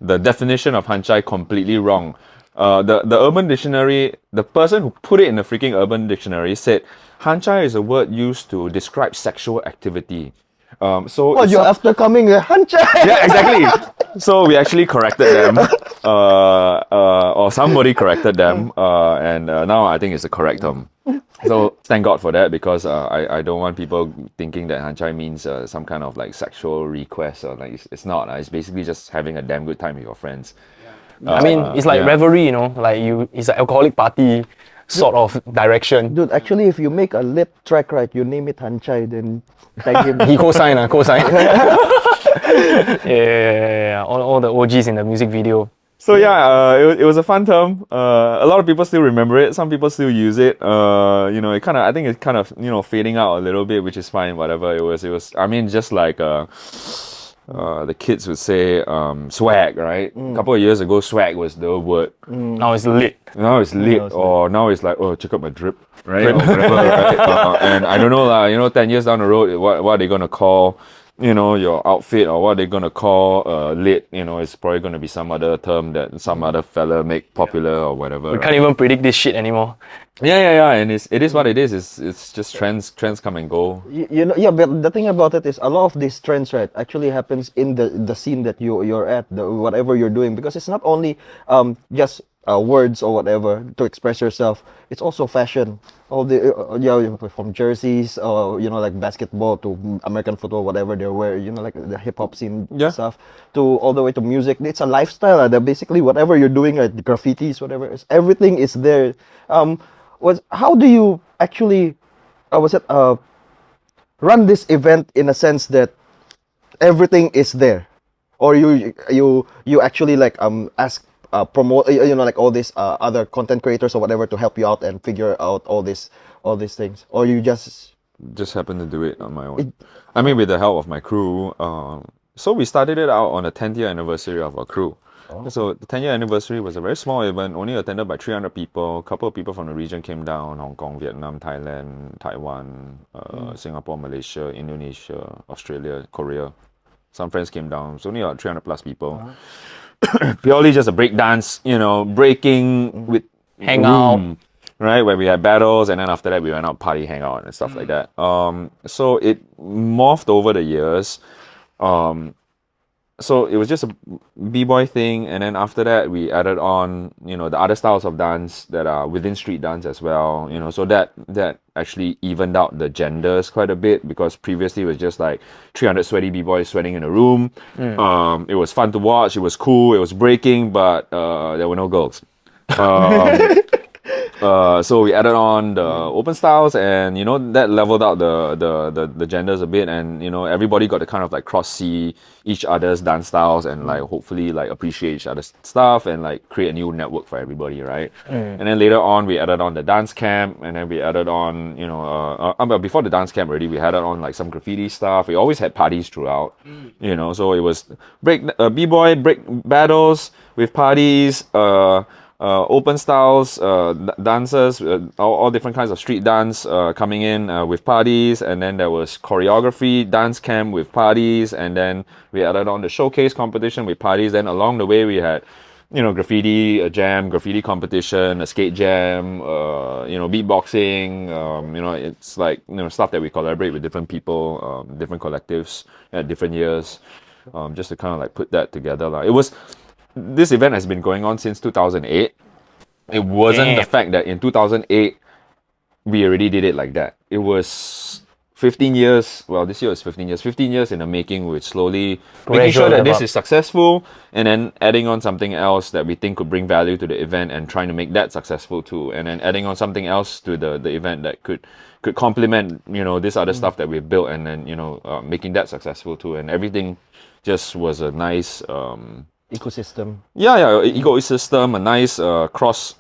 the definition of HANCAI completely wrong. The Urban Dictionary, the person who put it in the freaking Urban Dictionary said HANCAI is a word used to describe sexual activity. So What, you're after coming HANCAI? yeah, exactly. So we actually corrected them, or somebody corrected them, and now I think it's the correct term. So thank God for that, because I don't want people thinking that HANCAI means some kind of like sexual request, or like it's not. It's basically just having a damn good time with your friends. I mean, it's like yeah. revelry, you know, like it's an alcoholic party sort of direction. Dude, actually, if you make a lit track, right, you name it HANCAI, then tag him. He co-sign. Yeah. All the OGs in the music video. So yeah, it was a fun term. A lot of people still remember it. Some people still use it. You know, I think it's kind of, you know, fading out a little bit, which is fine. Whatever it was. I mean, just like the kids would say, swag, right? A couple of years ago, swag was the word. Now it's lit. Now it's lit, or now it's like, oh, check out my drip, right? Or whatever, right? And I don't know, you know, 10 years down the road, what are they gonna call, you know, your outfit, or what they're gonna call lit? You know, it's probably gonna be some other term that some other fella make popular or whatever. We can't even predict this shit anymore. Yeah, and it is what it is. It's just trends come and go. You know, yeah, but the thing about it is a lot of these trends, right, actually happens in the scene that you're at, whatever you're doing, because it's not only just words or whatever to express yourself. It's also fashion. All the from jerseys, you know, like basketball to American football, whatever they wear. You know, like the hip hop scene stuff, to all the way to music. It's a lifestyle. That basically whatever you're doing, the graffitis, whatever, everything is there. How do you actually run this event in a sense that everything is there, or you actually like ask promote, you know, like all these other content creators or whatever to help you out and figure out all these things, or you just happen to do it on my own. I mean, with the help of my crew. So we started it out on the 10th year anniversary of our crew. So the 10-year anniversary was a very small event, only attended by 300 people. A couple of people from the region came down: Hong Kong, Vietnam, Thailand, Taiwan, Singapore, Malaysia, Indonesia, Australia, Korea. Some friends came down. It's only about 300 plus people. Purely just a break dance, you know, breaking with Hangout. right, where we had battles, and then after that we went out party, hang out and stuff like that. So it morphed over the years. So it was just a b-boy thing, and then after that we added on, you know, the other styles of dance that are within street dance as well, you know, so that actually evened out the genders quite a bit, because previously it was just like 300 sweaty b-boys sweating in a room. It was fun to watch, it was cool, it was breaking, but there were no girls. So we added on the open styles, and you know, that leveled out the genders a bit, and you know, everybody got to kind of like cross-see each other's dance styles and like hopefully like appreciate each other's stuff and like create a new network for everybody, right? And then later on we added on the dance camp, and then we added on, you know, before the dance camp already, we added on like some graffiti stuff. We always had parties throughout, you know, so it was b-boy break battles with parties, open styles, dancers, all different kinds of street dance coming in with parties, and then there was choreography, dance camp with parties, and then we added on the showcase competition with parties. Then along the way we had, you know, graffiti, a jam, graffiti competition, a skate jam, you know, beatboxing, you know, it's like, you know, stuff that we collaborate with different people, different collectives at different years, just to kind of like put that together. This event has been going on since 2008. It wasn't the fact that in 2008 we already did it like that. It was 15 years, well, this year is 15 years, 15 years in the making, with slowly making sure Gradual that this develop. is successful, and then adding on something else that we think could bring value to the event and trying to make that successful too, and then adding on something else to the event that could complement, you know, this other stuff that we've built, and then, you know, making that successful too, and everything just was a nice Ecosystem. ecosystem, a nice cross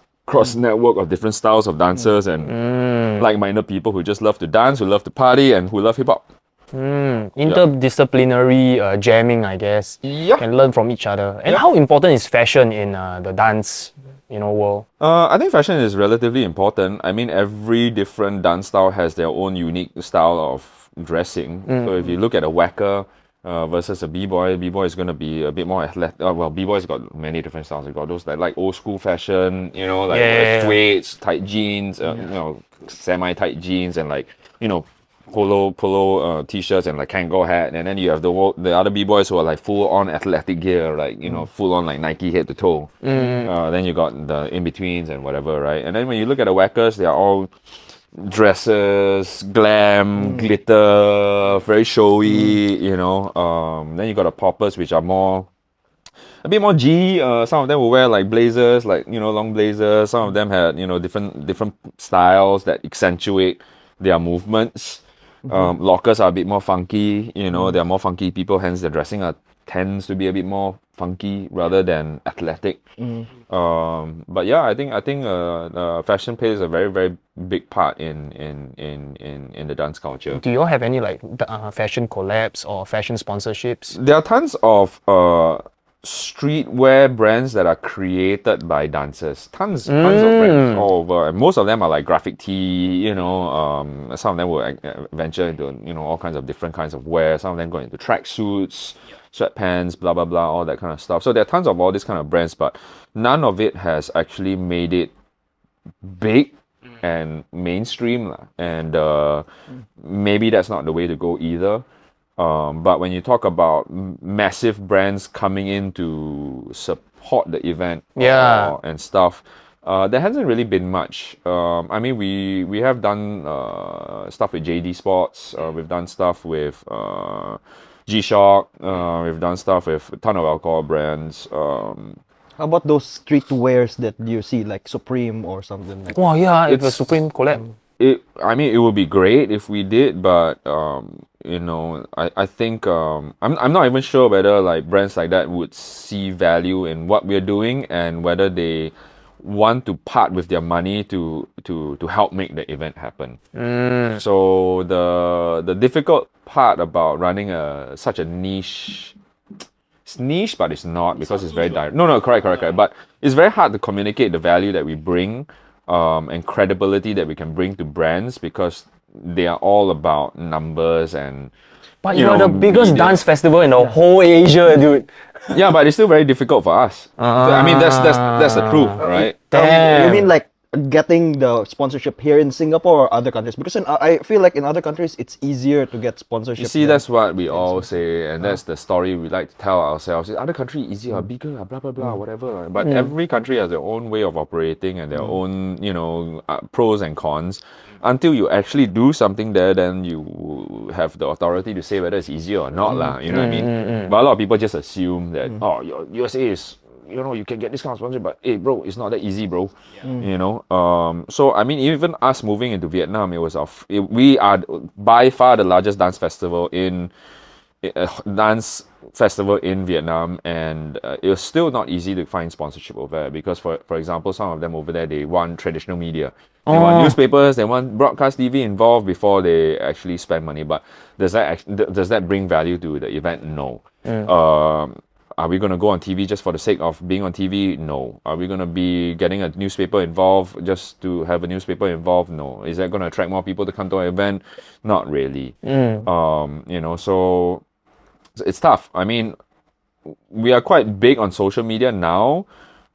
network of different styles of dancers and like-minded people who just love to dance, who love to party, and who love hip-hop. Interdisciplinary jamming, I guess. Yeah. Can learn from each other. And how important is fashion in the dance, you know, world? I think fashion is relatively important. I mean, every different dance style has their own unique style of dressing. So if you look at a whacker versus a b-boy is going to be a bit more athletic. Well, b-boy's got many different styles. You got those like old school fashion, you know, like straights, tight jeans, you know, semi-tight jeans, and like, you know, polo t-shirts and like Kangol hat. And then you have the other b-boys who are like full on athletic gear, like, you know, full on like Nike head to toe. Then you got the in-betweens and whatever, right? And then when you look at the whackers, they are all dresses, glam, glitter, very showy, you know. Then you got the poppers, which are a bit more G. Some of them will wear like blazers, like, you know, long blazers. Some of them had, you know, different styles that accentuate their movements. Lockers are a bit more funky, you know, they're more funky people, hence their dressing tends to be a bit more funky rather than athletic. But yeah, I think fashion plays a very, very big part in the dance culture. Do you all have any like fashion collabs or fashion sponsorships? There are tons of streetwear brands that are created by dancers. Tons of brands all over, and most of them are like graphic tee, you know. Some of them will venture into, you know, all kinds of different kinds of wear. Some of them go into tracksuits, sweatpants, blah blah blah, all that kind of stuff. So there are tons of all these kind of brands, but none of it has actually made it big and mainstream, and maybe that's not the way to go either. But when you talk about massive brands coming in to support the event and stuff, there hasn't really been much. I mean, we have done stuff with JD Sports, we've done stuff with G-Shock, we've done stuff with a ton of alcohol brands. How about those streetwears that you see, like Supreme or something like? Wow, yeah, it's a Supreme collab. I mean, it would be great if we did, but you know, I think I'm not even sure whether like brands like that would see value in what we're doing, and whether they want to part with their money to help make the event happen. So the difficult part about running such a niche. It's niche, but it's not, because it's very direct. No, correct. But it's very hard to communicate the value that we bring, and credibility that we can bring to brands, because they are all about numbers and. But you are the biggest dance festival in the whole Asia, dude. Yeah, but it's still very difficult for us. I mean, that's the truth, right? Damn. You mean like getting the sponsorship here in Singapore or other countries? Because I feel like in other countries it's easier to get sponsorship. You see, that's what we all say, and that's the story we like to tell ourselves. Other country easier, bigger, blah blah blah, whatever. But every country has their own way of operating and their own, you know, pros and cons. Until you actually do something there, then you have the authority to say whether it's easier or not, lah. You know what I mean? But a lot of people just assume that your USA is, you know, you can get this kind of sponsorship, but hey, bro, it's not that easy, bro. You know. So I mean, even us moving into Vietnam, we are by far the largest dance festival in Vietnam, and it was still not easy to find sponsorship over there, because for example, some of them over there, they want traditional media, they want newspapers, they want broadcast TV involved before they actually spend money. But does that bring value to the event? No. Are we going to go on TV just for the sake of being on TV? No. Are we going to be getting a newspaper involved just to have a newspaper involved? No. Is that going to attract more people to come to our event? Not really. You know, so it's tough. I mean, we are quite big on social media now.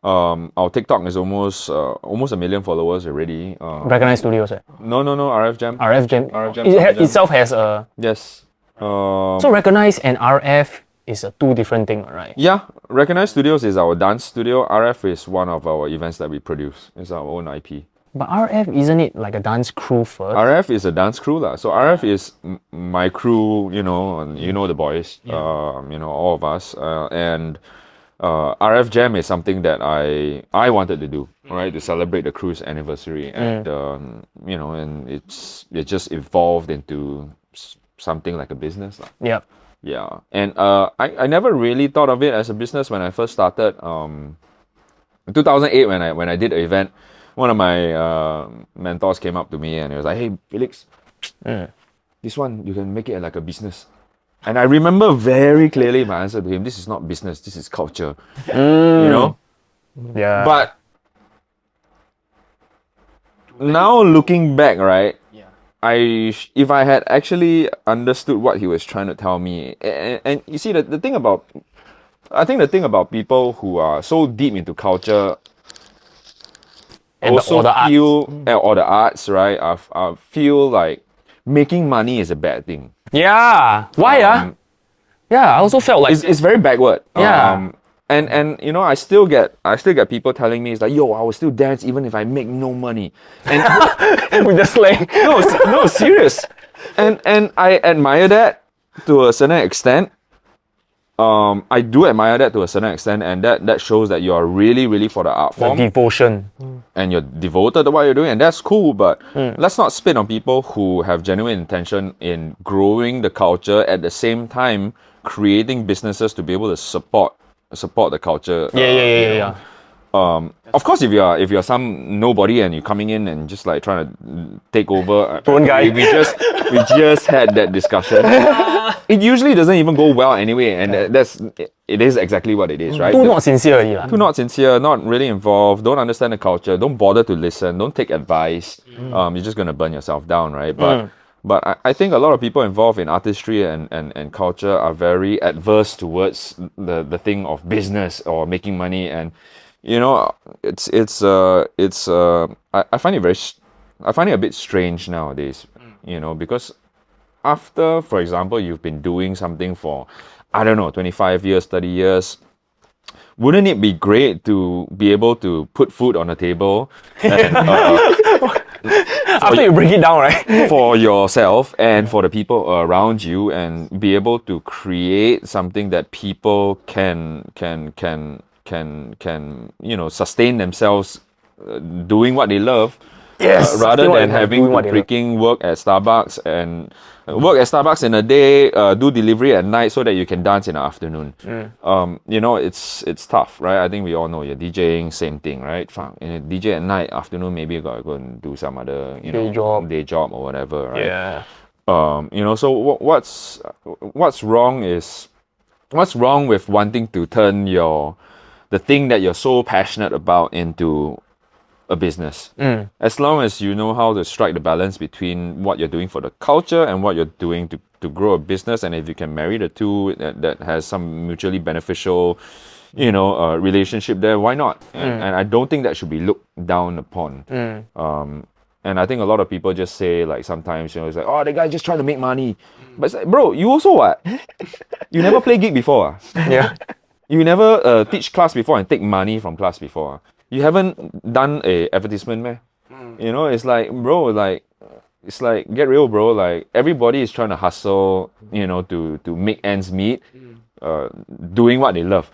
Our TikTok is almost 1 million followers already. Recognized studios, eh? No, RF Jam. RF Jam. Itself has a. Yes. So Recognized and RF is a two different thing, right? Yeah, Recognized Studios is our dance studio. RF is one of our events that we produce. It's our own IP. But RF, isn't it like a dance crew first? RF is a dance crew lah. So RF is my crew, you know the boys, all of us, and RF Jam is something that I wanted to do, right, to celebrate the crew's anniversary, and and it just evolved into something like a business lah. Yeah. Yeah, and I never really thought of it as a business when I first started. In 2008, when I did the event, one of my mentors came up to me and he was like, "Hey, Felix, this one you can make it like a business." And I remember very clearly my answer to him: "This is not business. This is culture." You know. Yeah. But now looking back, right? If I had actually understood what he was trying to tell me, and you see the thing about, I think the thing about people who are so deep into culture and also all the feel, or the arts, right? I feel like making money is a bad thing. Yeah. Why? Yeah, I also felt like It's very backward. Yeah. And I still get people telling me, it's like, yo, I will still dance even if I make no money. And with the slang. no, serious. And I admire that to a certain extent. I do admire that to a certain extent, and that shows that you are really, really for the art The form devotion. and you're devoted to what you're doing, and that's cool. But let's not spit on people who have genuine intention in growing the culture at the same time creating businesses to be able to support the culture. Yeah. Of course, if you're some nobody and you're coming in and just like trying to take over, Phone guy. we just had that discussion. It usually doesn't even go well anyway, and it is exactly what it is, right? Too not sincere already lah. Too not sincere, not really involved, don't understand the culture, don't bother to listen, don't take advice. You're just gonna burn yourself down, right? But I think a lot of people involved in artistry and culture are very adverse towards the thing of business or making money, and I find it a bit strange nowadays, because after, for example, you've been doing something for, I don't know, 25 years, 30 years, wouldn't it be great to be able to put food on the table and, After you break it down, right? for yourself and for the people around you, and be able to create something that people can sustain themselves doing what they love, rather than having to freaking work at Starbucks and work at Starbucks in a day, do delivery at night so that you can dance in the afternoon. It's tough, right? I think we all know you're DJing, same thing, right? DJ at night, afternoon, maybe you gotta go and do some other day job or whatever, right? Yeah. So what's wrong with wanting to turn the thing that you're so passionate about into a business, as long as you know how to strike the balance between what you're doing for the culture and what you're doing to grow a business, and if you can marry the two, that has some mutually beneficial relationship there, why not? And I don't think that should be looked down upon. And I think a lot of people just say, like, sometimes, it's like, oh, the guy's just trying to make money. But it's like, bro, you also what? You never play gig before. Yeah. You never teach class before and take money from class before. You haven't done a advertisement, man. It's like, bro, it's like, get real, bro. Like, everybody is trying to hustle, to make ends meet, doing what they love.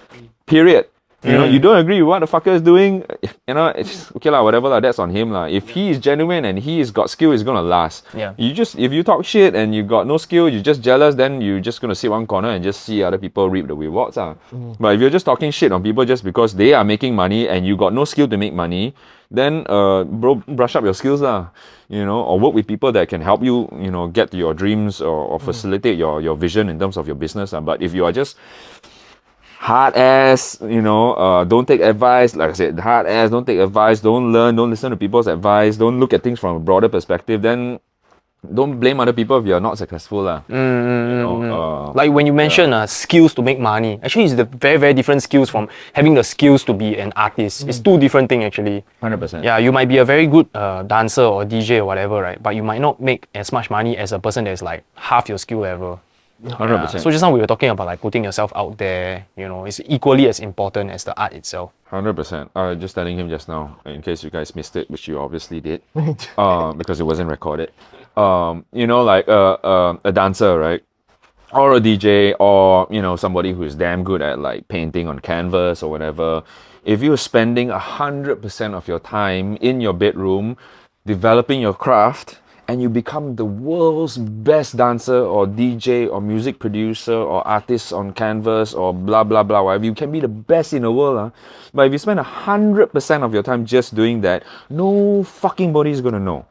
Period. You don't agree with what the fucker is doing, it's okay lah, whatever lah, that's on him lah. If he is genuine and he's got skill, it's gonna last. Yeah. If you talk shit and you got no skill, you're just jealous, then you're just gonna sit one corner and just see other people reap the rewards lah. But if you're just talking shit on people just because they are making money and you got no skill to make money, then bro, brush up your skills lah. Or work with people that can help you, get to your dreams, or facilitate your vision in terms of your business. But if you are just hard ass, don't take advice. Like I said, hard ass, don't take advice, don't learn, don't listen to people's advice, don't look at things from a broader perspective, then don't blame other people if you're not successful. Like when you mention skills to make money, actually it's the very, very different skills from having the skills to be an artist. It's two different things actually. 100%. Yeah, you might be a very good dancer or DJ or whatever, right? But you might not make as much money as a person that's like half your skill level. 100%. So just now we were talking about like putting yourself out there, it's equally as important as the art itself. 100%. Just telling him just now, in case you guys missed it, which you obviously did, because it wasn't recorded. Like a dancer, right? Or a DJ, or somebody who's damn good at like painting on canvas or whatever. If you're spending 100% of your time in your bedroom developing your craft, and you become the world's best dancer or DJ or music producer or artist on canvas or blah blah blah, whatever, you can be the best in the world. But if you spend 100% of your time just doing that, no fucking body is gonna know.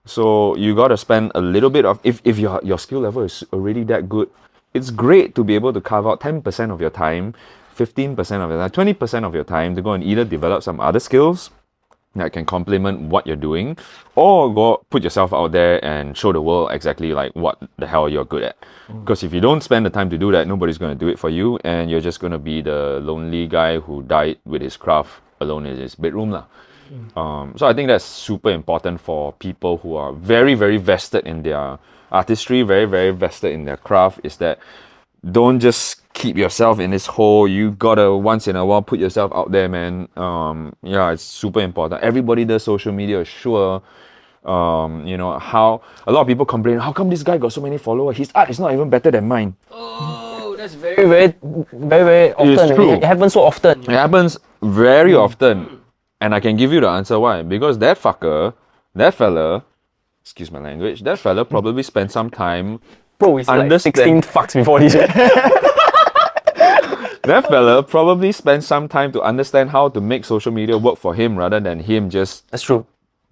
So you gotta spend a little bit of, if your skill level is already that good, it's great to be able to carve out 10% of your time, 15% of your time, 20% of your time to go and either develop some other skills that can complement what you're doing, or go put yourself out there and show the world exactly like what the hell you're good at. Because if you don't spend the time to do that, nobody's going to do it for you, and you're just going to be the lonely guy who died with his craft alone in his bedroom lah. So I think that's super important for people who are very, very vested in their artistry, very, very vested in their craft, is that don't just keep yourself in this hole. You gotta once in a while put yourself out there, man. It's super important. Everybody does social media, sure. How a lot of people complain, how come this guy got so many followers? His art is not even better than mine. Oh, that's very, very, very, very often. It's true. It happens so often. It happens very often. And I can give you the answer why. Because that fella, excuse my language, that fella probably spent some time. Bro, it's like 16 fucks before this. That fella probably spent some time to understand how to make social media work for him, rather than him just That's true.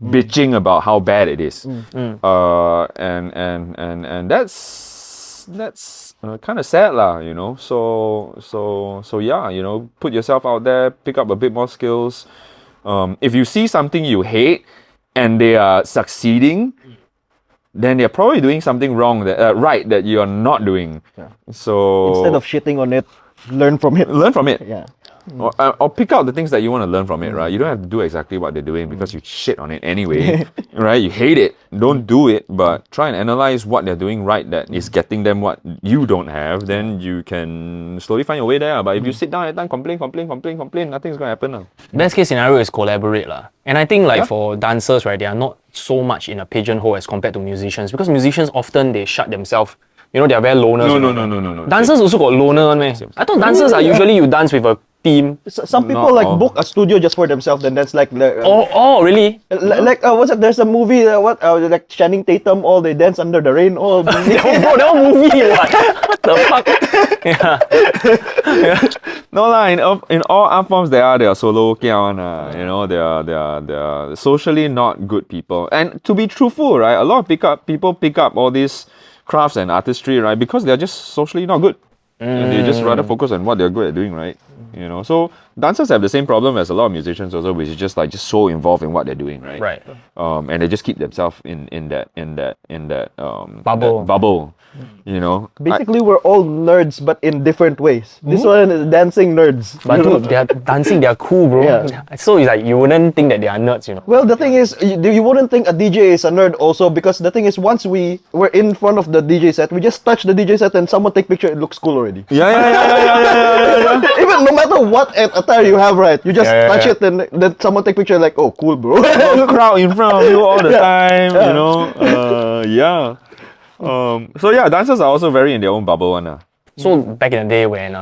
bitching about how bad it is. And that's kind of sad lah, So yeah, put yourself out there, pick up a bit more skills. If you see something you hate and they are succeeding, then they're probably doing something wrong right that you're not doing. Yeah. So Instead of shitting on it, learn from it. learn from it. Yeah. Or pick out the things that you want to learn from it, right? You don't have to do exactly what they're doing because you shit on it anyway, right? You hate it, don't do it, but try and analyze what they're doing right that is getting them what you don't have, then you can slowly find your way there. But if you sit down and complain, nothing's going to happen. Best case scenario is collaborate lah. And I think for dancers, right, they are not so much in a pigeonhole as compared to musicians, because musicians often they shut themselves. They are very loners. No. Dancers also got loner, man. I thought dancers are usually you dance with a team. Some people book a studio just for themselves, then that's like really? What's that? There's a movie like Channing Tatum, all they dance under the rain. Bro, that movie, what the fuck? Yeah. No lah, in all art forms they are solo kia one, they are socially not good people. And to be truthful, right, a lot of people pick up all these crafts and artistry, right, because they're just socially not good. And they just rather focus on what they're good at doing, right? So dancers have the same problem as a lot of musicians also, which is just so involved in what they're doing, right? Right. And they just keep themselves in that Bubble. that bubble. Basically, we're all nerds, but in different ways. This one is dancing nerds. But dude, they are dancing, they are cool, bro. Yeah. So it's like you wouldn't think that they are nerds, Well, the thing is, you wouldn't think a DJ is a nerd also, because the thing is, once we're in front of the DJ set, we just touch the DJ set and someone take picture, it looks cool already. Yeah. Even no matter what attire you have, right? You just touch it and then someone take picture like, oh, cool, bro. Crowd in front of you all the time, So yeah, dancers are also very in their own bubble one. So back in the day when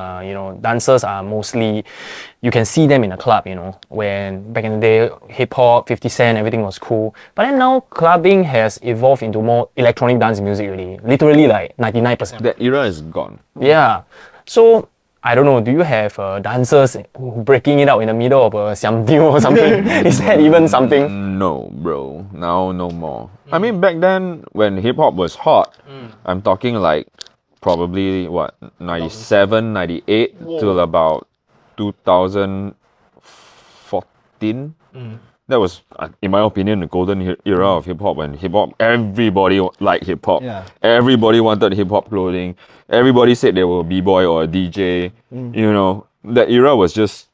dancers are mostly, you can see them in a club, when back in the day hip hop, 50 Cent, everything was cool. But then now clubbing has evolved into more electronic dance music really. Literally like 99%. That era is gone. Yeah. So I don't know, do you have dancers breaking it out in the middle of a siamdiu or something? Is that even something? No, bro. Now no more. I mean, back then when hip hop was hot, I'm talking like probably 97, 98 till about 2014. That was, in my opinion, the golden era of hip hop. When hip hop, everybody liked hip hop. Yeah. Everybody wanted hip hop clothing. Everybody said they were a b-boy or a DJ. That era was just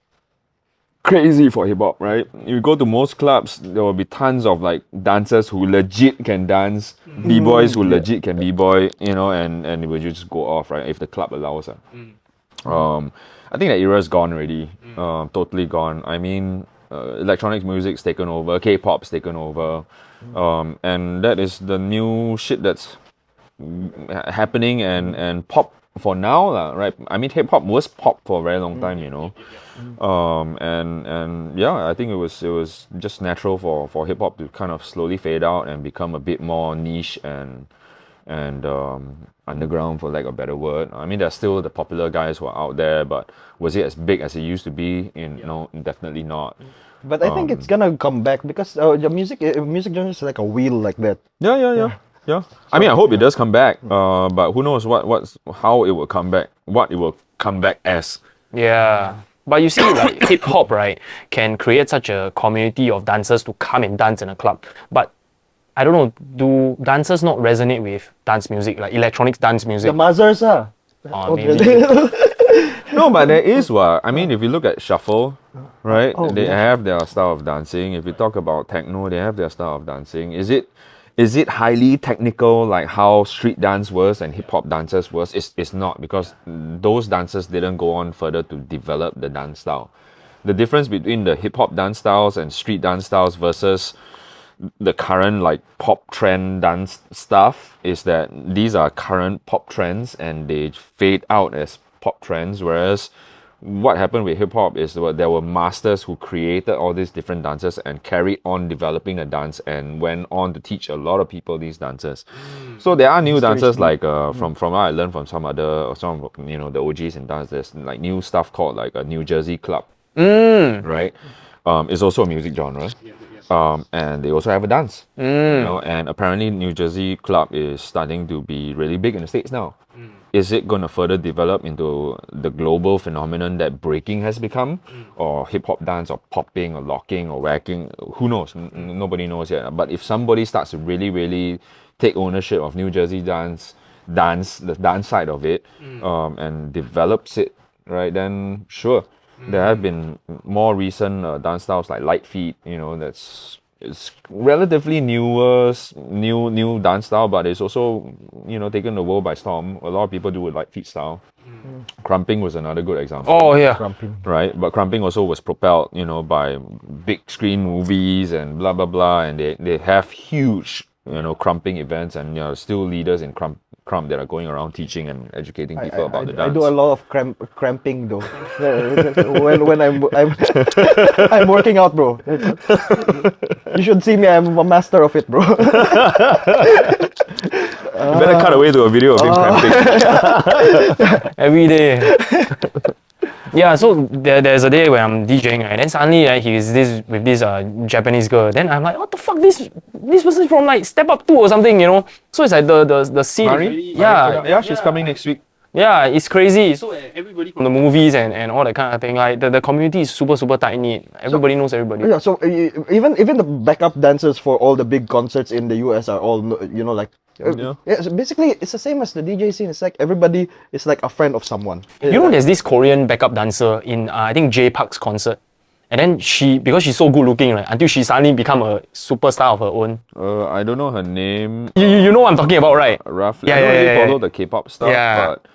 crazy for hip hop, right? You go to most clubs, there will be tons of like dancers who legit can dance, b-boys who legit can b-boy, you know, and it will just go off, right? If the club allows. I think that era is gone already, totally gone. I mean, electronic music's taken over, K-pop's taken over, and that is the new shit that's happening, and pop for now, right? I mean, hip hop was pop for a very long time, you know. And yeah, I think it was just natural for hip hop to kind of slowly fade out and become a bit more niche and underground, for lack of a better word. I mean, there's still the popular guys who are out there, but was it as big as it used to be? No, definitely not. But I think it's gonna come back because the music genre is like a wheel like that. Yeah. I mean, I hope it does come back. But who knows how it will come back, what it will come back as. Yeah. But you see, like hip hop, right, can create such a community of dancers to come and dance in a club. But I don't know, do dancers not resonate with dance music, like electronic dance music? The Mazars, Maybe. No, but there is what. I mean, if you look at shuffle, right, they have their style of dancing. If you talk about techno, they have their style of dancing. Is it highly technical like how street dance was and hip hop dancers was? It's not, because those dancers didn't go on further to develop the dance style. The difference between the hip hop dance styles and street dance styles versus the current like pop trend dance stuff is that these are current pop trends and they fade out as pop trends, whereas what happened with hip hop is that there were masters who created all these different dances and carried on developing the dance and went on to teach a lot of people these dances. So there are new dancers like from what I learned from some the OGs in dance. There's like new stuff called like a New Jersey club, right? It's also a music genre. And they also have a dance, you know, and apparently New Jersey club is starting to be really big in the States now. Is it going to further develop into the global phenomenon that breaking has become, or hip-hop dance, or popping, or locking, or whacking? Who knows? Nobody knows yet. But if somebody starts to really, really take ownership of New Jersey dance, the dance side of it, and develops it, right, then sure. There have been more recent dance styles like light feet, you know, it's relatively new dance style, but it's also, you know, taken the world by storm. A lot of people do a light feet style. Crumping was another good example. Oh yeah. Crumping. Right, but crumping also was propelled, you know, by big screen movies and blah blah blah, and they have huge, you know, crumping events, and you know, still leaders in crump that are going around teaching and educating people about the dance. I do a lot of cramping though. when I'm working out, bro. You should see me. I'm a master of it, bro. You better cut away to a video of him cramping. Every day. Yeah, so there's a day when I'm DJing, right? Then suddenly he's with this Japanese girl. Then I'm like, what the fuck? This person from like Step Up 2 or something, you know? So it's like the scene. Mari? Yeah, She's coming next week. Yeah, it's crazy. So everybody from the movies and all that kind of thing, like the community is super tight knit. Everybody knows everybody. Yeah, so even the backup dancers for all the big concerts in the US are all, you know, like. Yeah, so basically it's the same as the DJ scene. It's like everybody is like a friend of someone. You know, there's this Korean backup dancer in I think J Park's concert, and then because she's so good looking, right, until she suddenly become a superstar of her own. I don't know her name. You know what I'm talking about, right? Roughly. I don't really follow the K-pop stuff, but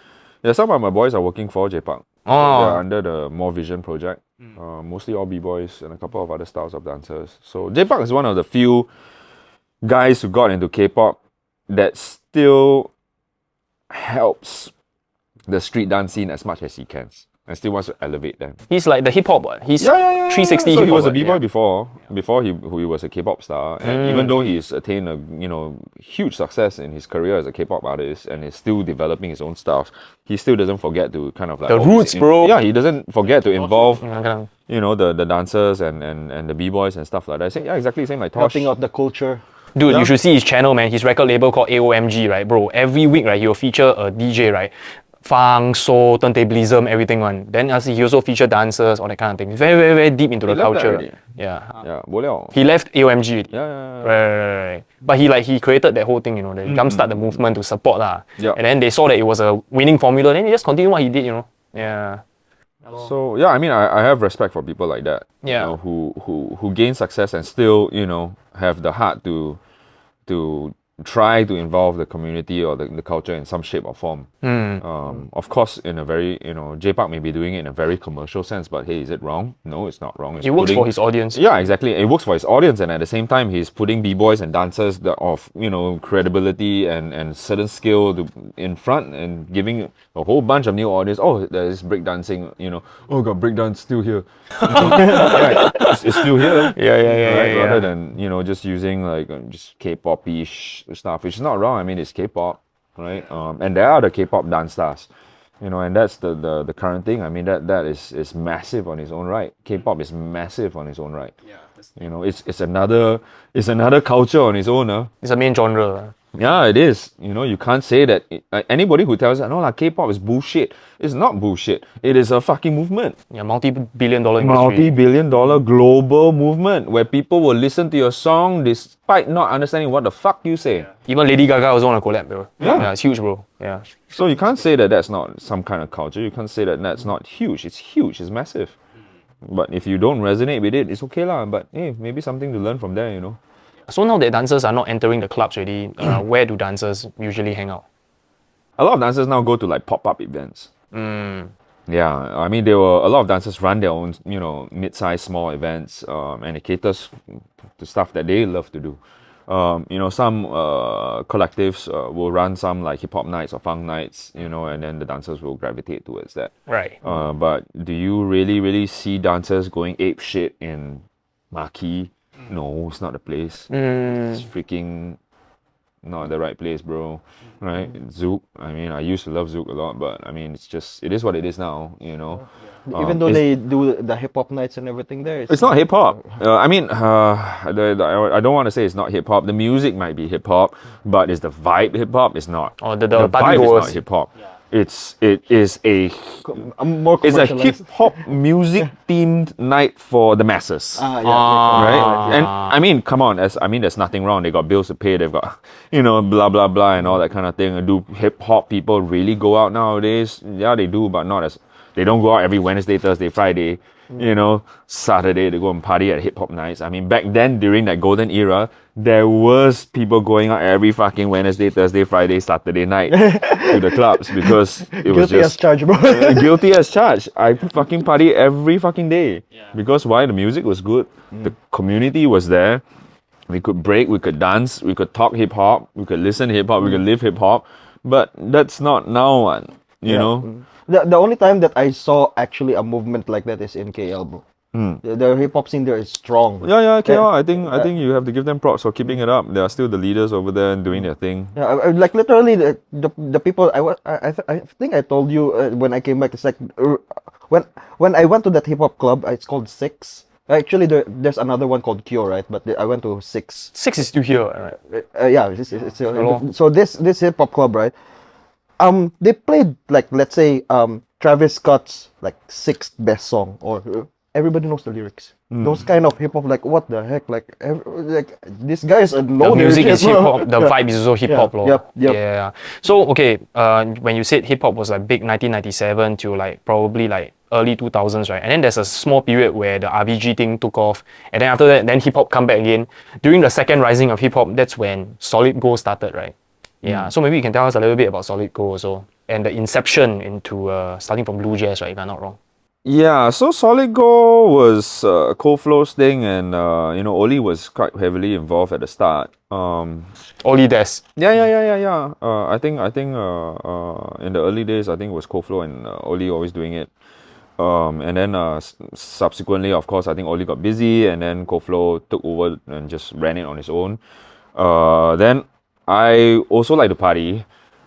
yeah, some of my boys are working for J Park. Oh. They're under the More Vision project. Mostly all b-boys and a couple of other styles of dancers. So J Park is one of the few guys who got into K-pop that still helps the street dance scene as much as he can, and still wants to elevate them. He's like the hip hop one. He's 360. So he was a b-boy before he was a K-pop star, and even though he's attained a huge success in his career as a K-pop artist and is still developing his own stuff, he still doesn't forget to kind of like the roots, bro. Yeah, he doesn't forget to involve the dancers and the b-boys and stuff like that. Yeah, exactly, same like Tosh. Helping out the culture. Dude, you should see his channel, man. His record label called AOMG, right, bro? Every week, right, he'll feature a DJ, right? Funk, soul, turntablism, everything one. Then he also feature dancers, all that kind of thing. Very deep into the culture. Yeah, boleh. He left AOMG. Yeah. Right. But he created that whole thing, you know, they jumpstart the movement to support lah. Yeah. And then they saw that it was a winning formula, then he just continued what he did, you know. Yeah. So yeah, I mean, I have respect for people like that. Yeah. You know, who gain success and still, you know, have the heart to try to involve the community or the culture in some shape or form. Of course, in a very, you know, J-Park may be doing it in a very commercial sense, but hey, is it wrong? No, it's not wrong. He works for his audience. Yeah, exactly. It works for his audience, and at the same time, he's putting b-boys and dancers of, you know, credibility and certain skill in front and giving a whole bunch of new audience. Oh, there's breakdancing, you know. Oh, got breakdance still here. Right. It's still here. Yeah. Rather than, you know, just using like just K-pop-ish stuff, which is not wrong. I mean, it's K-pop, right? And there are the K-pop dance stars, you know, and that's the current thing. I mean, that is massive on its own right. K-pop is massive on its own right. Yeah. You know, it's another culture on its own. It's a main genre. Yeah, it is. You know, you can't say that. Anybody who tells you, no, like K-pop is bullshit, it's not bullshit. It is a fucking movement. Yeah, multi-billion dollar industry. Multi-billion dollar global movement where people will listen to your song despite not understanding what the fuck you say. Yeah. Even Lady Gaga also want to collab, bro. Yeah. It's huge, bro. Yeah. So you can't say that that's not some kind of culture. You can't say that that's not huge. It's huge. It's massive. But if you don't resonate with it, it's okay lah. But hey, maybe something to learn from there, you know. So now that dancers are not entering the clubs already, where do dancers usually hang out? A lot of dancers now go to like pop-up events. Yeah, I mean, a lot of dancers run their own, you know, mid-sized small events, and it caters to stuff that they love to do. You know, some collectives will run some like hip-hop nights or funk nights, you know, and then the dancers will gravitate towards that. Right. But do you really see dancers going ape shit in Marquee? No, it's not the place. It's freaking not the right place, bro. Right? Zouk. I mean, I used to love Zouk a lot, but I mean, it is what it is now, you know. Even though they do the hip hop nights and everything there, it's not hip hop. I mean, I don't want to say it's not hip hop. The music might be hip hop, but is the vibe hip hop? It's not. Oh, the vibe party is goers. not hip hop. It is a more it's a commercialized. hip hop music themed night for the masses. Right? And I mean, come on, there's nothing wrong. They got bills to pay, they've got, you know, blah blah blah and all that kind of thing. Do hip hop people really go out nowadays? Yeah, they do, but not as they don't go out every Wednesday, Thursday, Friday, you know, Saturday they go and party at hip hop nights. I mean, back then during that golden era, there was people going out every fucking Wednesday, Thursday, Friday, Saturday night to the clubs because it was Guilty as just charged, bro. guilty as charged. I fucking party every fucking day. Because why? The music was good. The community was there. We could break, we could dance, we could talk hip hop, we could listen to hip hop, we could live hip hop. But that's not now, one. You know? The only time that I saw actually a movement like that is in KL, bro. The hip hop scene there is strong. Yeah, KL. I think you have to give them props for keeping it up. They are still the leaders over there and doing their thing. Yeah, like literally the people. I think I told you when I came back. It's like when I went to that hip hop club. It's called Six. Actually, there's another one called Cure, right? But I went to Six. Six is still here, right? Yeah, it's so this hip hop club, right? They played like, let's say, Travis Scott's like sixth best song, or everybody knows the lyrics. Those kind of hip hop, like what the heck, like this guy is a no. The music is hip hop. The vibe is also hip hop, Yep. Yeah. So okay, when you said hip hop was like big 1997 to like probably like early 2000s, right? And then there's a small period where the RBG thing took off, and then after that, then hip hop come back again. During the second rising of hip hop, that's when Solid Gold started, right? Yeah. So maybe you can tell us a little bit about Solid Gold also, and the inception into starting from Blue Jazz, right? If I'm not wrong. Yeah, so Solid Gold was Cold Flow's thing, and you know, Oli was quite heavily involved at the start. Oli Des. Yeah. I think in the early days, I think it was Cold Flow and Oli always doing it. And then subsequently, of course, I think Oli got busy, and then Cold Flow took over and just ran it on his own. Then I also like to party,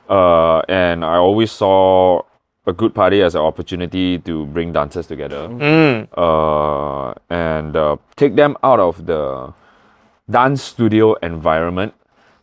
and I always saw a good party as an opportunity to bring dancers together and take them out of the dance studio environment,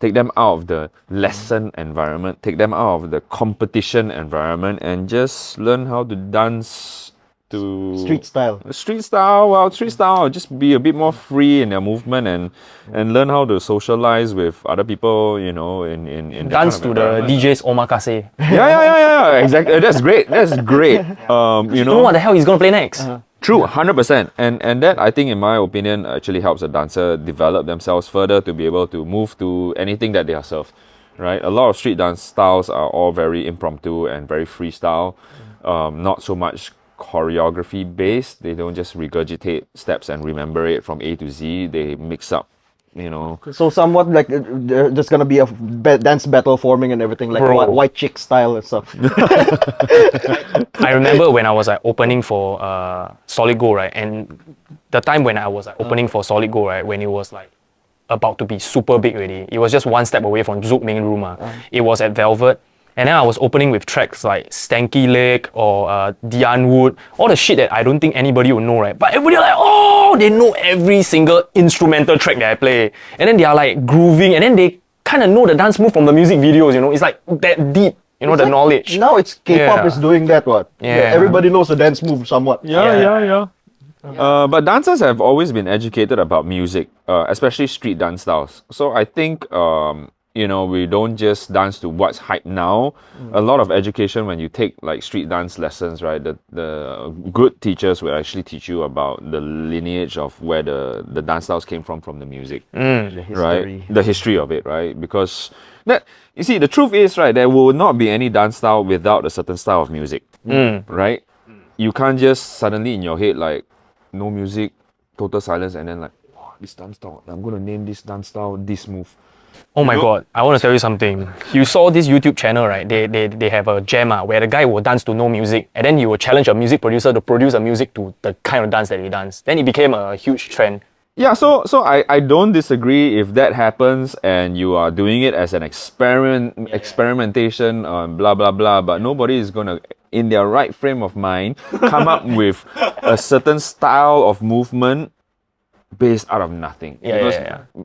take them out of the lesson environment, take them out of the competition environment, and just learn how to dance to Street style. Street style, just be a bit more free in their movement and learn how to socialize with other people, you know, in that Dance kind of to the environment. DJ's omakase. Yeah, exactly. That's great. That's great. You You know know, what the hell he's gonna play next? true, 100%. And that, I think, in my opinion, actually helps a dancer develop themselves further to be able to move to anything that they are served, right? A lot of street dance styles are all very impromptu and very freestyle, not so much choreography based. They don't just regurgitate steps and remember it from A to Z. They mix up, you know. So somewhat like there's gonna be a dance battle forming and everything, like Bro. white chick style and stuff. I remember when I was like opening for Solid Gold, right? And the time when I was like opening for Solid Gold, right? When it was like about to be super big already. It was just one step away from Zouk main room. It was at Velvet. And then I was opening with tracks like Stanky Leg or Dian Wood, all the shit that I don't think anybody would know, right? But everybody like, oh, they know every single instrumental track that I play. And then they are like grooving, and then they kind of know the dance move from the music videos, you know? It's like that deep, you know, the knowledge. Now it's K-pop Yeah. is doing that. What? Yeah. Everybody knows the dance move somewhat. Yeah. But dancers have always been educated about music, especially street dance styles. So I think, you know, we don't just dance to what's hype now. A lot of education when you take like street dance lessons, right? The good teachers will actually teach you about the lineage of where the dance styles came from the music, right? The history of it, right? Because that, you see, the truth is, right, there will not be any dance style without a certain style of music, right? You can't just suddenly in your head like, no music, total silence, and then like, oh, this dance style, I'm gonna name this dance style this move. Oh my god, I want to tell you something. You saw this YouTube channel, right? They have a jam where the guy will dance to no music, and then he will challenge a music producer to produce a music to the kind of dance that he dance. Then it became a huge trend. Yeah, so I don't disagree if that happens and you are doing it as an experimentation, blah blah blah. But nobody is gonna, in their right frame of mind, come up with a certain style of movement based out of nothing. Because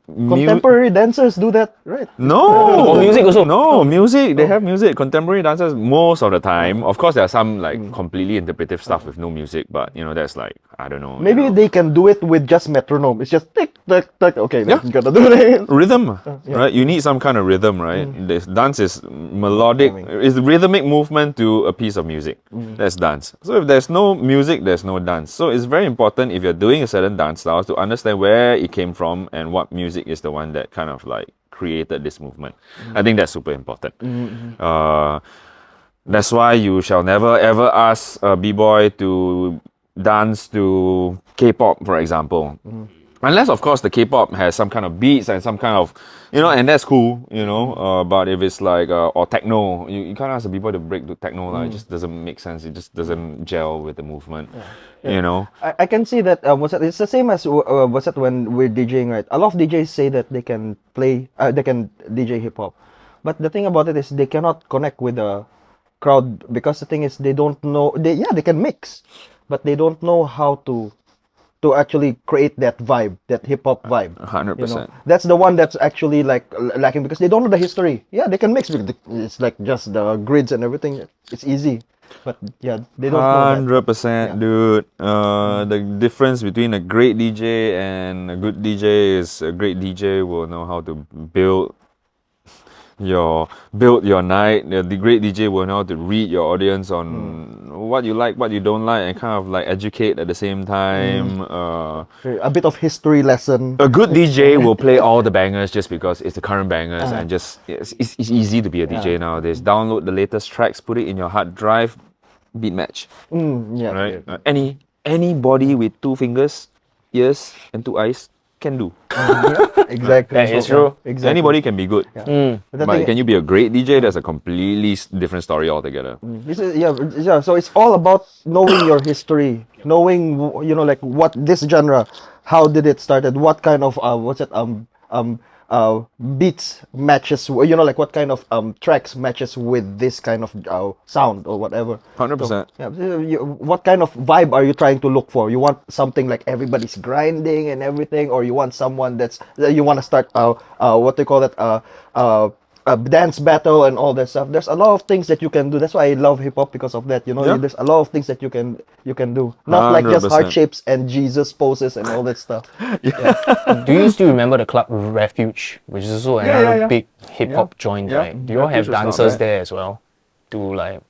Contemporary dancers do that, right? No, Or music also. No, music. They have music. Contemporary dancers most of the time. Of course, there are some like completely interpretive stuff with no music, but you know that's like, I don't know. Maybe you know. they can do it with just metronome. It's just tick tick tick. Okay, Yeah. you gotta do it. Rhythm, right? You need some kind of rhythm, right? This dance is melodic. It's rhythmic movement to a piece of music. That's dance. So if there's no music, there's no dance. So it's very important if you're doing a certain dance style to understand where it came from and what music is the one that kind of like created this movement. I think that's super important. That's why you shall never ever ask a b-boy to dance to K-pop, for example. Unless, of course, the K-pop has some kind of beats and some kind of, you know, and that's cool, you know. But if it's like, or techno, you can't ask the b-boy to break to techno. Like, it just doesn't make sense. It just doesn't gel with the movement, you know. I can see that. It's the same as when we're DJing, right? A lot of DJs say that they can play, they can DJ hip hop, but the thing about it is they cannot connect with the crowd because the thing is they don't know. They can mix, but they don't know how to actually create that vibe, that hip hop vibe. 100%. That's the one that's actually like lacking because they don't know the history. Yeah, they can mix because it's like just the grids and everything. It's easy, but yeah, they don't know that. 100%, dude. The difference between a great DJ and a good DJ is a great DJ will know how to build your night. The great DJ will know how to read your audience on what you like, what you don't like, and kind of like educate at the same time. A bit of history lesson. A good DJ will play all the bangers just because it's the current bangers, and just it's easy to be a DJ nowadays. Download the latest tracks, put it in your hard drive, beat match. Right? Anybody with 2 fingers, ears, and 2 eyes can do. Exactly. That is true. Exactly. Anybody can be good. But can you be a great DJ? That's a completely different story altogether. This is, so it's all about knowing your history, knowing, you know, like what this genre, how did it started, what kind of beats matches, you know, like what kind of tracks matches with this kind of sound or whatever. 100%. What kind of vibe are you trying to look for? You want something like everybody's grinding and everything, or you want someone that's you want to start what they call that a dance battle and all that stuff. There's a lot of things that you can do. That's why I love hip hop because of that. You know, Yeah. there's a lot of things that you can do. Not like just 100%. heart shapes and Jesus poses and all that stuff. Do you still remember the club Refuge, which is also another yeah. big hip hop joint, Yeah. right? Do you all have Refuge was not dancers bad. there as well? To like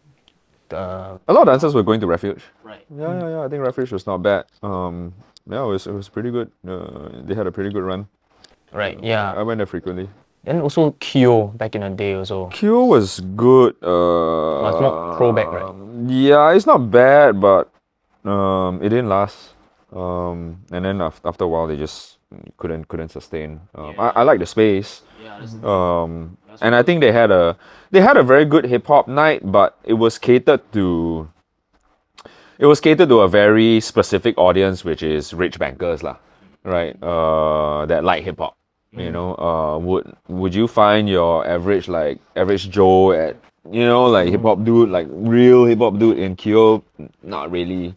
A lot of dancers were going to Refuge. right. Yeah. I think Refuge was not bad. Yeah, it was pretty good. They had a pretty good run. Right, yeah. I went there frequently. And also Kyo back in the day also. Q was good. It's not throwback, right? Yeah, it's not bad, but it didn't last. And then after a while, they just couldn't sustain. I like the space. And I think they had a very good hip hop night, but it was catered to a very specific audience, which is rich bankers lah, right? That like hip hop. You know, would you find your average Joe at, you know, like hip hop dude, like real hip hop dude in Kyo? Not really.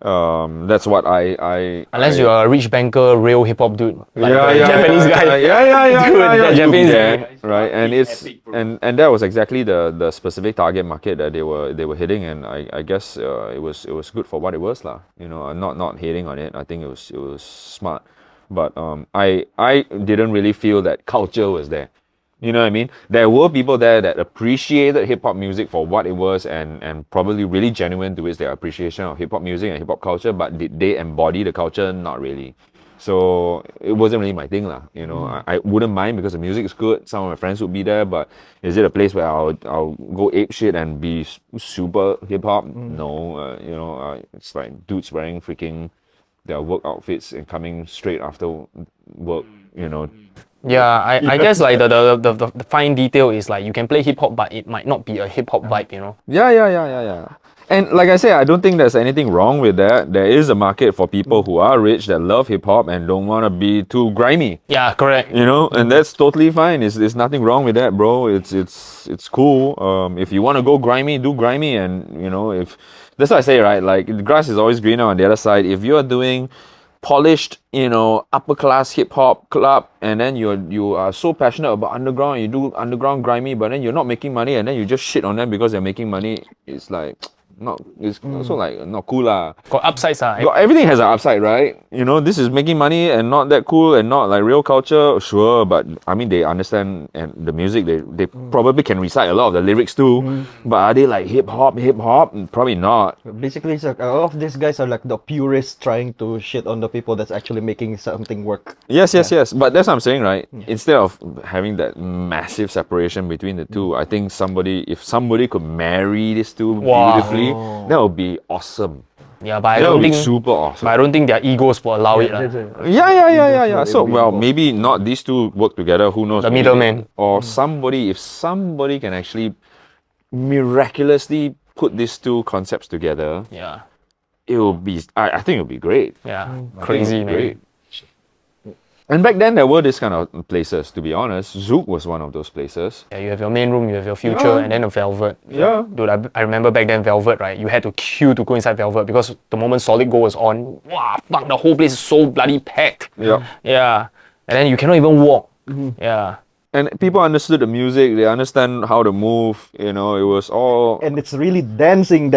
That's what I Unless you're a rich banker, real hip hop dude. Like the yeah, Japanese guy. yeah, Dude, that Japanese yeah, right. And it's and that was exactly the specific target market that they were hitting, and I guess it was good for what it was lah. You know, I'm not hating on it. I think it was smart. But I didn't really feel that culture was there. You know what I mean? There were people there that appreciated hip-hop music for what it was and probably really genuine to their appreciation of hip-hop music and hip-hop culture, but did they embody the culture? Not really. So it wasn't really my thing lah. You know, I wouldn't mind because the music is good. Some of my friends would be there, but is it a place where I'll go ape shit and be super hip-hop? No. You know, it's like dudes wearing freaking their work outfits and coming straight after work, you know. Yeah, I guess like the fine detail is like you can play hip hop, but it might not be a hip hop vibe, you know. Yeah. And like I say, I don't think there's anything wrong with that. There is a market for people who are rich that love hip hop and don't want to be too grimy. Yeah, correct. You know, and that's totally fine. There's nothing wrong with that, bro. It's cool. If you want to go grimy, do grimy, and you know, if that's what I say, right? Like the grass is always greener on the other side. If you're doing polished, you know, upper class hip hop club, and then you are so passionate about underground, you do underground grimy, but then you're not making money, and then you just shit on them because they're making money. It's like it's also like not cool lah. Got upsides, Everything has an upside, right? You know, this is making money and not that cool and not like real culture, sure, but I mean they understand and the music they probably can recite a lot of the lyrics too. But are they like hip hop? Probably not. Basically, it's like a lot of these guys are like the purists trying to shit on the people that's actually making something work. Yes. But that's what I'm saying, right? Instead of having that massive separation between the two, I think if somebody could marry these two beautifully, that would be awesome. Yeah, but I That don't would be think super awesome. But I don't think their egos will allow it. Yeah. So, well, maybe not these two work together. Who knows? The Maybe- middleman. Or somebody, if somebody can actually miraculously put these two concepts together, Yeah. it will be. I think it will be great. Yeah. I think Crazy, it'll be man. great. And back then there were this kind of places. To be honest, Zouk was one of those places. Yeah, you have your main room, you have your future, and then the Velvet. Yeah. Dude, I remember back then Velvet, right? You had to queue to go inside Velvet because the moment Solid Gold was on, wow, fuck, the whole place is so bloody packed. Yeah. Yeah. And then you cannot even walk. Yeah. And people understood the music. They understand how to move. You know, it was all. And it's really dancing.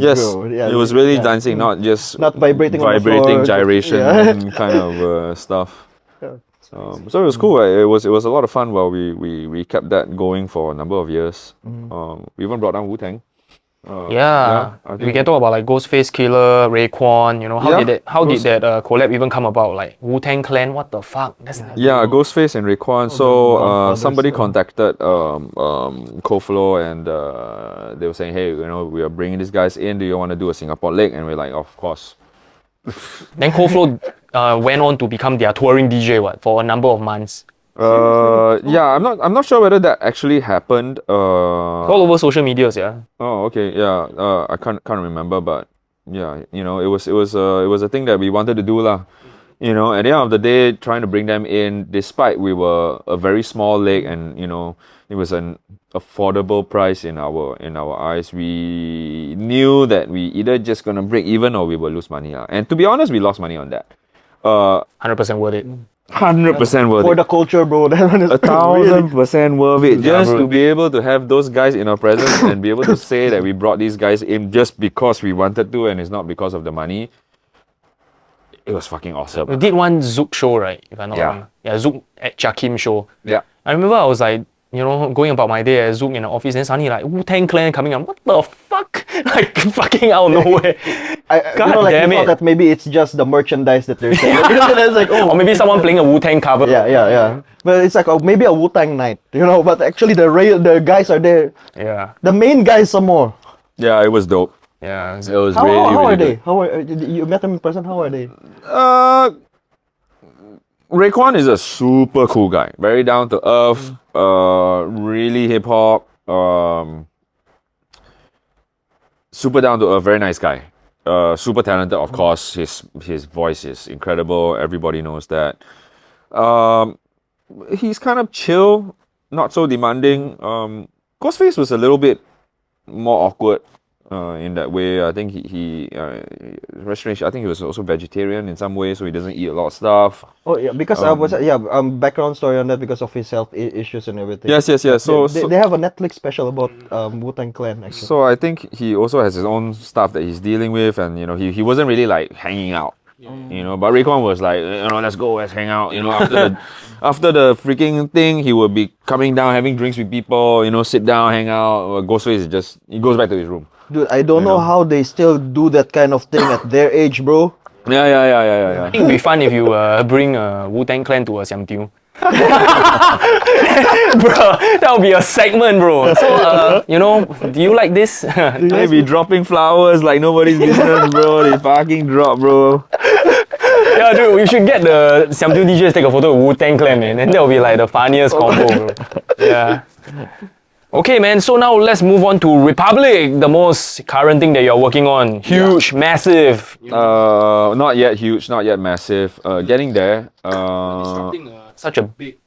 Yes, Bro. Yeah, it was really yeah. dancing, not just Not vibrating on the floor. gyration Yeah. kind of stuff. So it was cool. It was a lot of fun. While we kept that going for a number of years. We even brought down Wu Tang. Yeah. I We think- can talk about like Ghostface Killer, Raekwon, you know, how did that collab even come about? Like Wu Tang Clan, what the fuck? That's Yeah, Ghostface and Raekwon. So Godfathers, somebody yeah. contacted Koflo and they were saying, hey, you know, we are bringing these guys in. Do you want to do a Singapore leg? And we're like, of course. Then Koflo went on to become their touring DJ for a number of months. Yeah, I'm not sure whether that actually happened. It's all over social medias, yeah. Oh, okay, yeah. I can't remember, but yeah, you know, it was a thing that we wanted to do lah. You know, at the end of the day, trying to bring them in, despite we were a very small leg, and you know, it was an affordable price in our eyes. We knew that we either just gonna break even or we will lose money. And to be honest, we lost money on that. 100% worth it. 100% worth For it. the culture, bro. That one is 1,000% worth it. Just bro. to be able to have those guys in our presence and be able to say that we brought these guys in just because we wanted to and it's not because of the money. It was fucking awesome. We did one Zouk show, right? If I'm not Yeah. wrong. Yeah, Zouk at Chakim show. Yeah. I remember I was like, you know, going about my day at Zouk in the office, and suddenly like Wu Tang Clan coming up. What the fuck? Like fucking out of nowhere. God you know, like damn we thought it. that maybe it's just the merchandise that they're selling. It's like, oh, Or maybe someone playing a Wu Tang cover. yeah. But it's like maybe a Wu Tang night, you know. But actually, the guys are there. Yeah. The main guys some more. Yeah, it was dope. Yeah. It was How really are good. they? How are you met them in person? How are they? Raekwon is a super cool guy. Very down to earth. Really hip hop. Super down to earth. Very nice guy. Super talented, of course. His voice is incredible. Everybody knows that. He's kind of chill, not so demanding. Ghostface was a little bit more awkward. In that way, I think he restoration. I think he was also vegetarian in some way, so he doesn't eat a lot of stuff. Oh yeah, because background story on that because of his health issues and everything. Yes. So they have a Netflix special about Wu Tang Clan actually. so I think he also has his own stuff that he's dealing with, and you know he wasn't really like hanging out. You know, but Raekwon was like, you know, let's go, let's hang out. You know, after the freaking thing, he would be coming down, having drinks with people. You know, sit down, hang out. Ghostface is he goes back to his room. Dude, I don't know how they still do that kind of thing at their age, bro. Yeah. I think it'd be fun if you bring Wu Tang Clan to a Siam Tiu. Bro, that would be a segment, bro. So, you know, do you like this? They be dropping flowers like nobody's business, bro. They fucking drop, bro. Yeah, dude, we should get the Siam Tiu DJs take a photo of Wu Tang Clan, man. And that will be like the funniest combo, bro. Yeah. Okay, man, so now let's move on to Republik, the most current thing that you're working on. Huge, massive. Not yet huge, not yet massive. Getting there. Such a big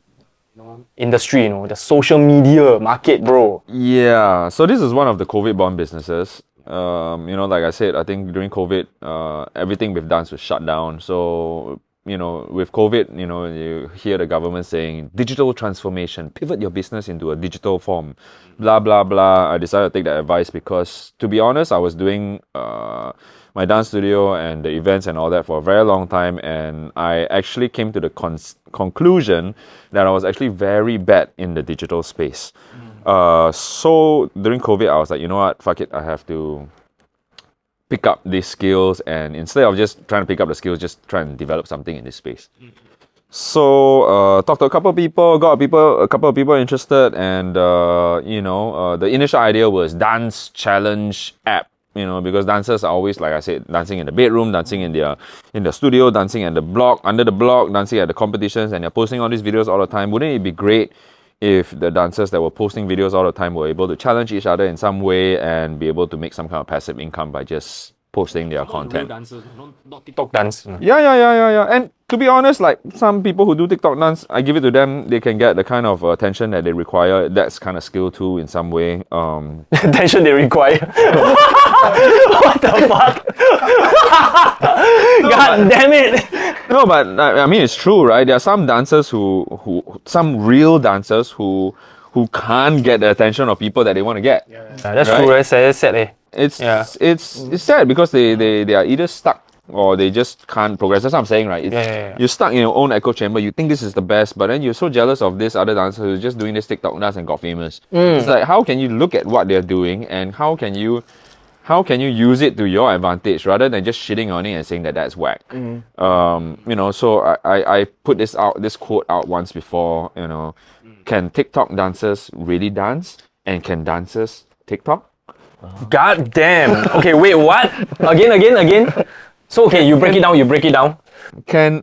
industry, you know, the social media market, bro. Yeah, so this is one of the COVID-born businesses. You know, like I said, I think during COVID, everything we've done was shut down. So, you know, with COVID, you know, you hear the government saying digital transformation, pivot your business into a digital form, blah, blah, blah. I decided to take that advice because, to be honest, I was doing my dance studio and the events and all that for a very long time. And I actually came to the conclusion that I was actually very bad in the digital space. So during COVID, I was like, you know what, fuck it, I have to pick up these skills, and instead of just trying to pick up the skills, just try and develop something in this space. So talked to a couple of people, got a couple of people interested, and you know, the initial idea was dance challenge app. You know, because dancers are always, like I said, dancing in the bedroom, dancing in the studio, dancing at the block, under the block, dancing at the competitions, and they're posting all these videos all the time. Wouldn't it be great if the dancers that were posting videos all the time were able to challenge each other in some way and be able to make some kind of passive income by just posting their content? Dancers, not TikTok dance. Yeah. And to be honest, like some people who do TikTok dance, I give it to them, they can get the kind of attention that they require. That's kind of skill too in some way. Attention they require. What the fuck? God damn it. No, but I mean, it's true, right? There are some dancers some real dancers who can't get the attention of people that they want to get. That's true, right? That's sad, eh? It's sad because they are either stuck or they just can't progress. That's what I'm saying, right? You're stuck in your own echo chamber. You think this is the best, but then you're so jealous of this other dancer who's just doing this TikTok dance and got famous. It's like, how can you look at what they're doing and how can you use it to your advantage rather than just shitting on it and saying that that's whack? You know, so I put this quote out once before. You know, can TikTok dancers really dance, and can dancers TikTok? God damn. Okay, wait, what? Again. So okay, you break it down. Can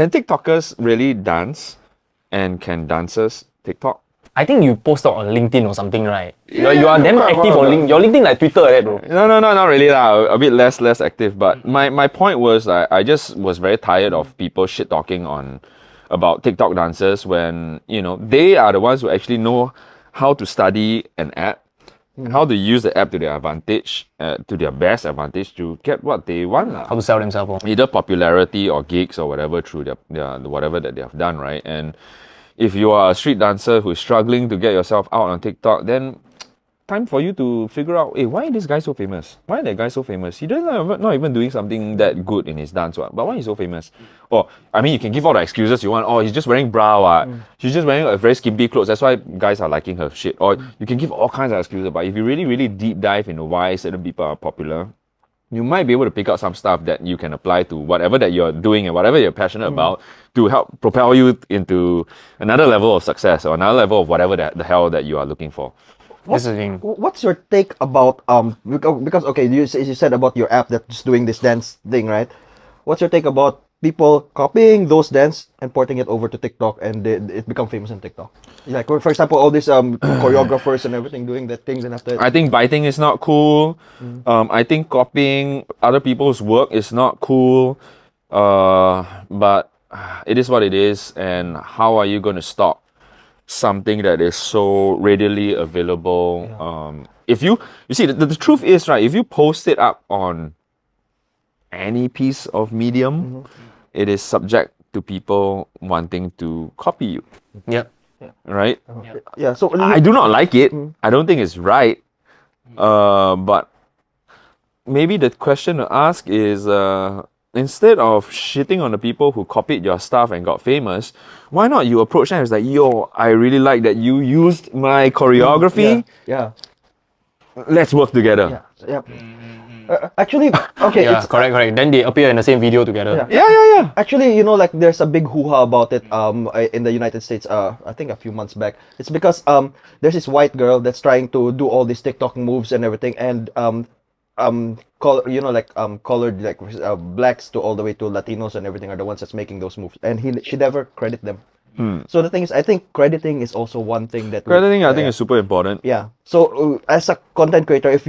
TikTokers really dance, and can dancers TikTok? I think you post out on LinkedIn or something, right? You are damn active on LinkedIn. Your LinkedIn like Twitter, right, bro? No, not really lah. A bit less active. But my point was, I just was very tired of people shit talking about TikTok dancers when, you know, they are the ones who actually know how to study an app. and how to use the app to their advantage, to their best advantage to get what they want. How to sell themselves. Either popularity or gigs or whatever through their whatever that they have done, right? And if you are a street dancer who's struggling to get yourself out on TikTok, then time for you to figure out, hey, why is this guy so famous? Why is that guy so famous? He doesn't not even doing something that good in his dance, but why is he so famous? Or, I mean, you can give all the excuses you want. Oh, he's just wearing bra, she's just wearing a very skimpy clothes. That's why guys are liking her shit. Or you can give all kinds of excuses. But if you really, really deep dive into why certain people are popular, you might be able to pick out some stuff that you can apply to whatever that you're doing and whatever you're passionate about to help propel you into another level of success or another level of whatever the hell that you are looking for. What's your take about because okay, you said about your app that's doing this dance thing, right? What's your take about people copying those dance and porting it over to TikTok and it become famous on TikTok? Like for example, all these choreographers and everything doing that things and after. I think biting is not cool. I think copying other people's work is not cool. But it is what it is, and how are you going to stop something that is so readily available? If you see, the truth is, right, if you post it up on any piece of medium, it is subject to people wanting to copy you. Yep. Right? Yeah. So I do not like it. I don't think it's right. But maybe the question to ask is, instead of shitting on the people who copied your stuff and got famous, why not you approach them as like, yo, I really like that you used my choreography. Yeah. Let's work together. Yeah. Actually, okay. Yeah, correct. Then they appear in the same video together. Yeah. Actually, you know, like there's a big hoo-ha about it in the United States, I think a few months back. It's because there's this white girl that's trying to do all these TikTok moves and everything, and colored like blacks to all the way to Latinos and everything are the ones that's making those moves, and she never credit them. So the thing is, I think crediting is also one thing that I think is super important. Yeah. So as a content creator, if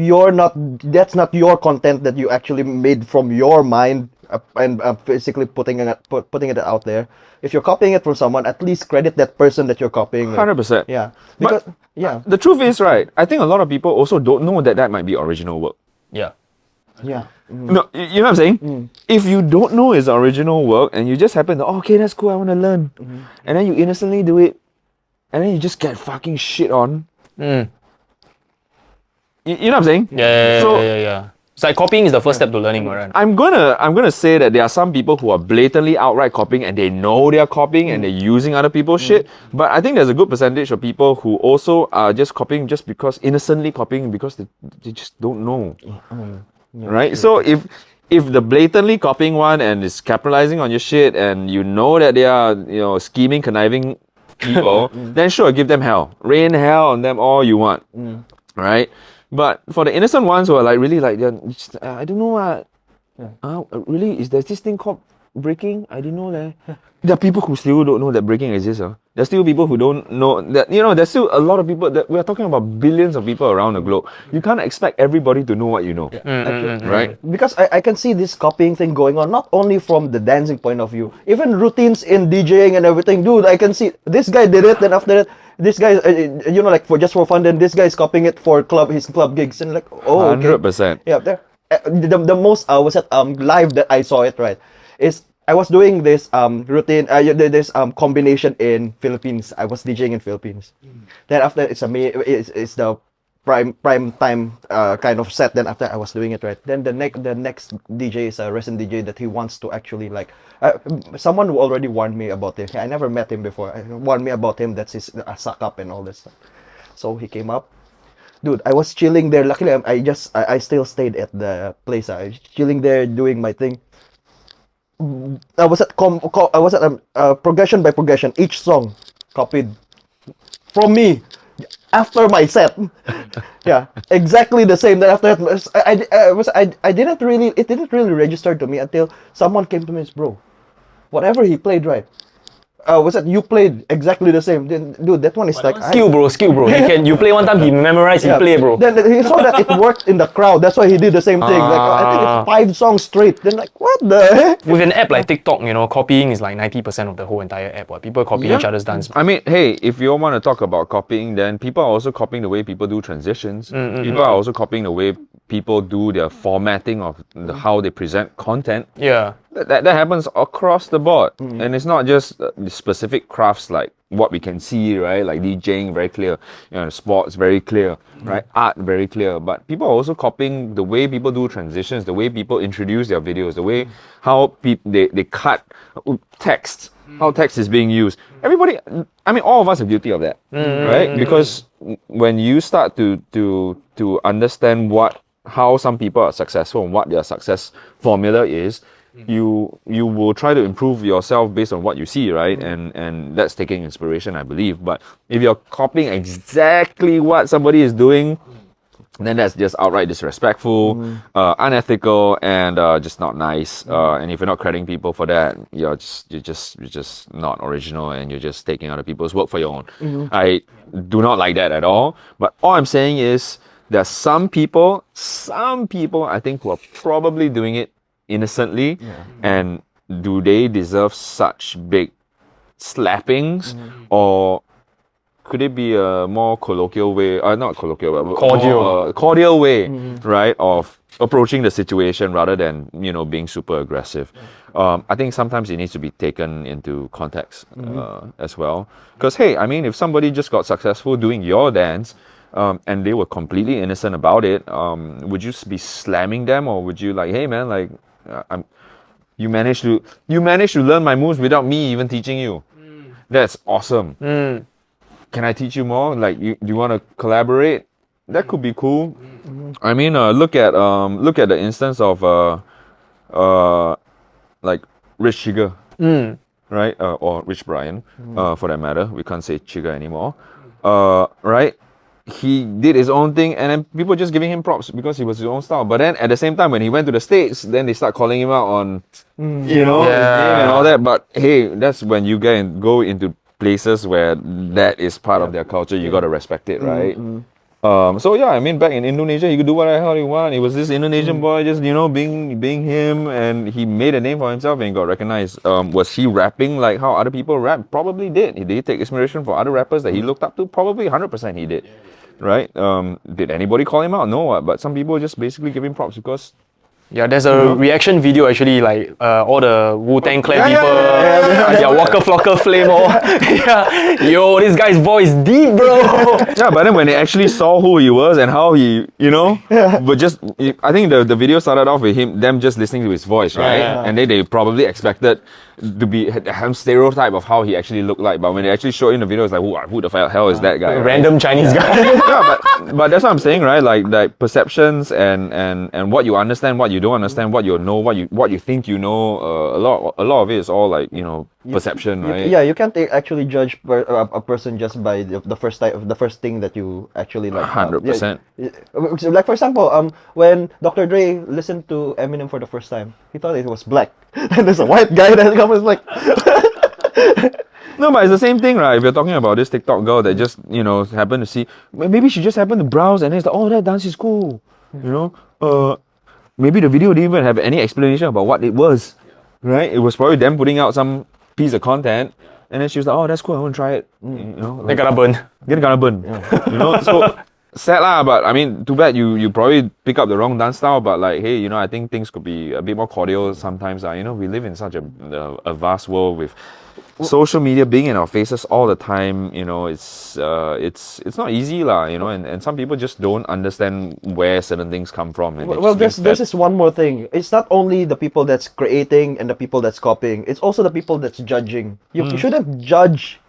that's not your content that you actually made from your mind and physically putting it out there. If you're copying it from someone, at least credit that person that you're copying. 100%. Yeah. Because the truth is, right, I think a lot of people also don't know that might be original work. Yeah. Yeah. No, you know what I'm saying? If you don't know it's original work and you just happen to, okay, that's cool, I want to learn. And then you innocently do it, and then you just get fucking shit on. You know what I'm saying? Yeah. It's like copying is the first step to learning, right? I'm gonna say that there are some people who are blatantly outright copying and they know they are copying and they're using other people's shit. But I think there's a good percentage of people who also are just copying just because innocently copying because they just don't know. Right? So if the blatantly copying one and is capitalizing on your shit and you know that they are, scheming, conniving people, then sure, give them hell. Rain hell on them all you want. Right? But for the innocent ones who are like really like, I don't know what. Really, is there this thing called breaking? I didn't know that. There are people who still don't know that breaking exists. There's still people who don't know that, there's still a lot of people that we are talking about billions of people around the globe. You can't expect everybody to know what you know. Right? Because I can see this copying thing going on, not only from the dancing point of view, even routines in DJing and everything. Dude, I can see this guy did it, then after that, this guy, for fun, then this guy is copying it for his club gigs, and like, oh, okay. 100%. Yeah, the most was at live that I saw it, right, is I was doing this routine, this combination in Philippines. I was DJing in Philippines. Then after it's the prime time kind of set. Then after I was doing it, right. Then the next DJ is a resident DJ that he wants to actually like. Someone who already warned me about him. I never met him before. Warned me about him. That's his suck up and all this stuff. So he came up. Dude, I was chilling there. Luckily, I still stayed at the place. I was chilling there doing my thing. I was at progression by progression. Each song copied from me after my set. Yeah, exactly the same. Then after that, it didn't really register to me until someone came to me and said, bro, whatever he played, right? what's that? You played exactly the same. Then, dude, that one is like Skill, bro. You play one time, he memorize, he play, bro. Then he saw that it worked in the crowd. That's why he did the same thing. Like I think it's 5 songs straight. Then like, what the heck? With an app like TikTok, copying is like 90% of the whole entire app. People copy each other's dance. I mean, hey, if you want to talk about copying, then people are also copying the way people do transitions. People are also copying the way people do their formatting of how they present content. Yeah. That happens across the board. And it's not just specific crafts like what we can see, right? Like DJing, very clear. Sports, very clear, right? Art, very clear. But people are also copying the way people do transitions, the way people introduce their videos, the way how they cut text, how text is being used. Everybody, I mean, all of us are guilty of that, right? Because when you start to understand how some people are successful and what their success formula is, you will try to improve yourself based on what you see, right? And that's taking inspiration, I believe. But if you're copying exactly what somebody is doing, then that's just outright disrespectful, unethical, and just not nice. And if you're not crediting people for that, you're just not original, and you're just taking other people's work for your own. I do not like that at all. But all I'm saying is there are some people I think who are probably doing it innocently, and do they deserve such big slappings, or could it be a more colloquial way, not colloquial, but cordial way, right, of approaching the situation rather than being super aggressive? I think sometimes it needs to be taken into context as well, because hey, I mean, if somebody just got successful doing your dance, and they were completely innocent about it, would you be slamming them, or would you like, hey man, like you managed to learn my moves without me even teaching you? That's awesome. Can I teach you more? Like, do you want to collaborate? That could be cool. I mean, look at the instance of like Rich Chigga, right? Or Rich Brian, for that matter. We can't say Chigga anymore, right? He did his own thing, and then people just giving him props because he was his own style. But then at the same time, when he went to the States, then they start calling him out on, his game and all that. But hey, that's when you go into places where that is part of their culture. You got to respect it, right? So yeah, I mean, back in Indonesia, he could do whatever the hell he want. He was this Indonesian boy, just being him, and he made a name for himself and he got recognized. Was he rapping like how other people rap? Probably did. Did he take inspiration from other rappers that he looked up to? Probably 100% he did. Right? Did anybody call him out? No, but some people just basically give him props because. Yeah, there's a reaction video actually, like all the Wu Tang Clan people, yeah, Waka Flocka Flame, yo, this guy's voice deep, bro. Yeah, but then when they actually saw who he was and how he, but just, I think the video started off with them just listening to his voice, right? And they probably expected to be some stereotype of how he actually looked like, but when they actually showed in the video, it's like, who the hell is that guy? Random Chinese guy. Yeah, but that's what I'm saying, right? Like perceptions and what you understand, what you don't understand, what you know, what you think you know. A lot of it is all like perception, right? Yeah, you can't actually judge a person just by the first thing that you actually like. 100%. Like for example, when Dr. Dre listened to Eminem for the first time, he thought it was black, and there's a white guy that comes like. No, but it's the same thing, right? If you're talking about this TikTok girl that just happened to see, maybe she just happened to browse and it's like, oh, that dance is cool, maybe the video didn't even have any explanation about what it was, right? It was probably them putting out some piece of content, and then she was like, oh, that's cool, I want to try it. They gonna burn. Get gonna burn. So sad lah, but I mean, too bad you probably pick up the wrong dance style, but like, hey, I think things could be a bit more cordial sometimes. We live in such a vast world with social media being in our faces all the time. It's not easy lah, and some people just don't understand where certain things come from. And well, there's this one more thing. It's not only the people that's creating and the people that's copying. It's also the people that's judging. You shouldn't judge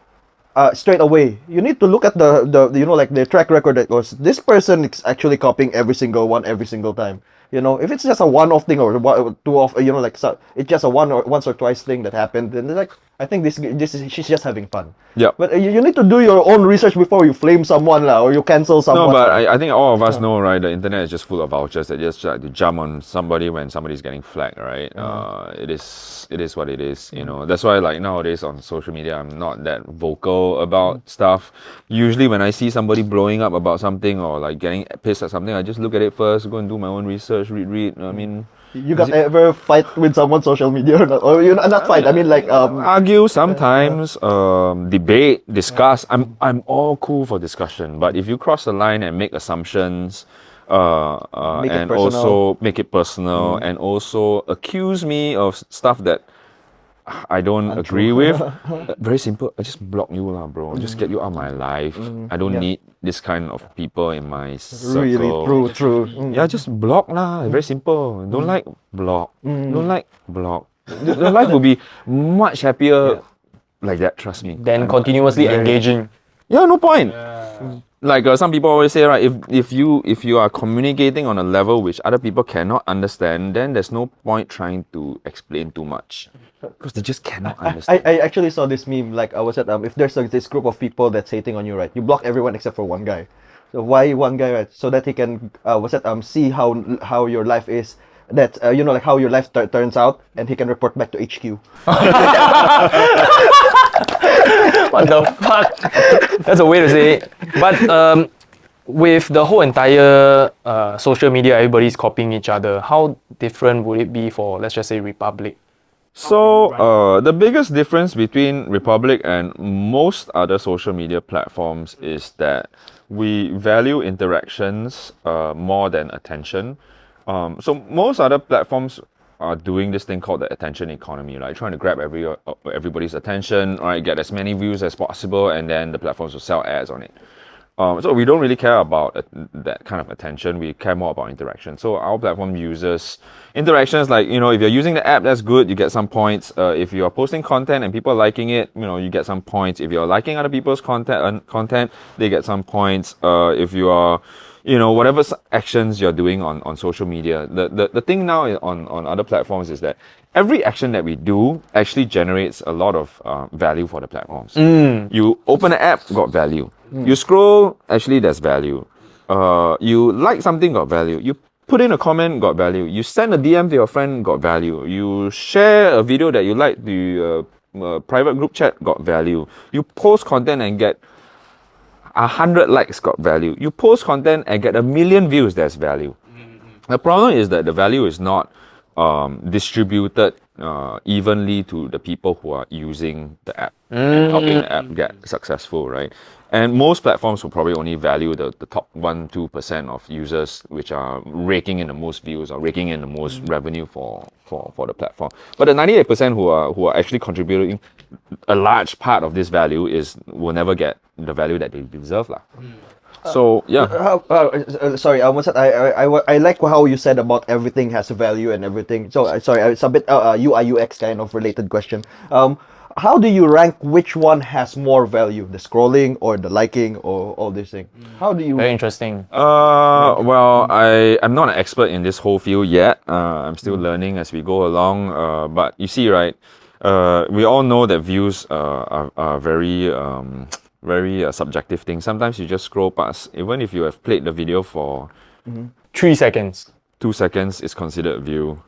straight away. You need to look at the like the track record that was this person is actually copying every single one every single time. You know, if it's just a one-off thing or two-off, you know, like so, it's just a once or twice thing that happened, then it's like I think this is she's just having fun. Yeah. But you need to do your own research before you flame someone lah, or you cancel someone. No, but I think all of us know, right? The internet is just full of vultures that just try to jump on somebody when somebody's getting flagged, right? It is what it is, you know. That's why, like nowadays on social media, I'm not that vocal about stuff. Usually, when I see somebody blowing up about something or like getting pissed at something, I just look at it first, go and do my own research, read. I mean. You got ever fight with someone social media or not? Or you not fight? I mean, like argue sometimes, debate, discuss. I'm all cool for discussion, but if you cross the line and make assumptions, and also make it personal, and also accuse me of stuff that I don't agree with, very simple. I just block you lah, bro. Just get you out of my life. I don't need this kind of people in my circle. Really true. Yeah, just block lah. Very simple. Don't like, block. Don't like, block. Your life will be much happier like that. Trust me. Then continuously engaging. Yeah, no point. Like some people always say, right? If you are communicating on a level which other people cannot understand, then there's no point trying to explain too much because they just cannot understand. I actually saw this meme. Like I was at if there's this group of people that's hating on you, right? You block everyone except for one guy. So why one guy, right? So that he can see how your life is. That you know, like how your life turns out, and he can report back to HQ. What the fuck? That's a way to say it. But with the whole entire social media, everybody's copying each other. How different would it be for, let's just say, Republik? So the biggest difference between Republik and most other social media platforms is that we value interactions more than attention. So most other platforms are doing this thing called the attention economy, right? Trying to grab everybody's attention, right? Get as many views as possible, and then the platforms will sell ads on it. So we don't really care about that kind of attention. We care more about interaction. So our platform uses interactions like, you know, if you're using the app, that's good. You get some points. If you are posting content and people are liking it, you know, you get some points. If you're liking other people's content, they get some points. If you are, you know, whatever actions you're doing on social media, the thing now on other platforms is that every action that we do actually generates a lot of value for the platforms. You open an app, got value. You scroll, actually there's value. You like something, got value. You put in a comment, got value. You send a DM to your friend, got value. You share a video that you like to private group chat, got value. You post content and get 100 likes, got value. You post content and get 1 million views, there's value. The problem is that the value is not distributed evenly to the people who are using the app and helping the app get successful, right? And most platforms will probably only value the top 1-2% of users which are raking in the most views or raking in the most revenue for the platform. But the 98% who are actually contributing a large part of this value will never get the value that they deserve lah. So yeah. Sorry, I like how you said about everything has value and everything. So sorry, it's a bit UI UX kind of related question. How do you rank which one has more value, the scrolling or the liking or all these things? How do you? Very interesting. Well, I'm not an expert in this whole field yet. I'm still learning as we go along. But you see, right? We all know that views are very subjective thing. Sometimes you just scroll past, even if you have played the video for 3 seconds. 2 seconds is considered a view.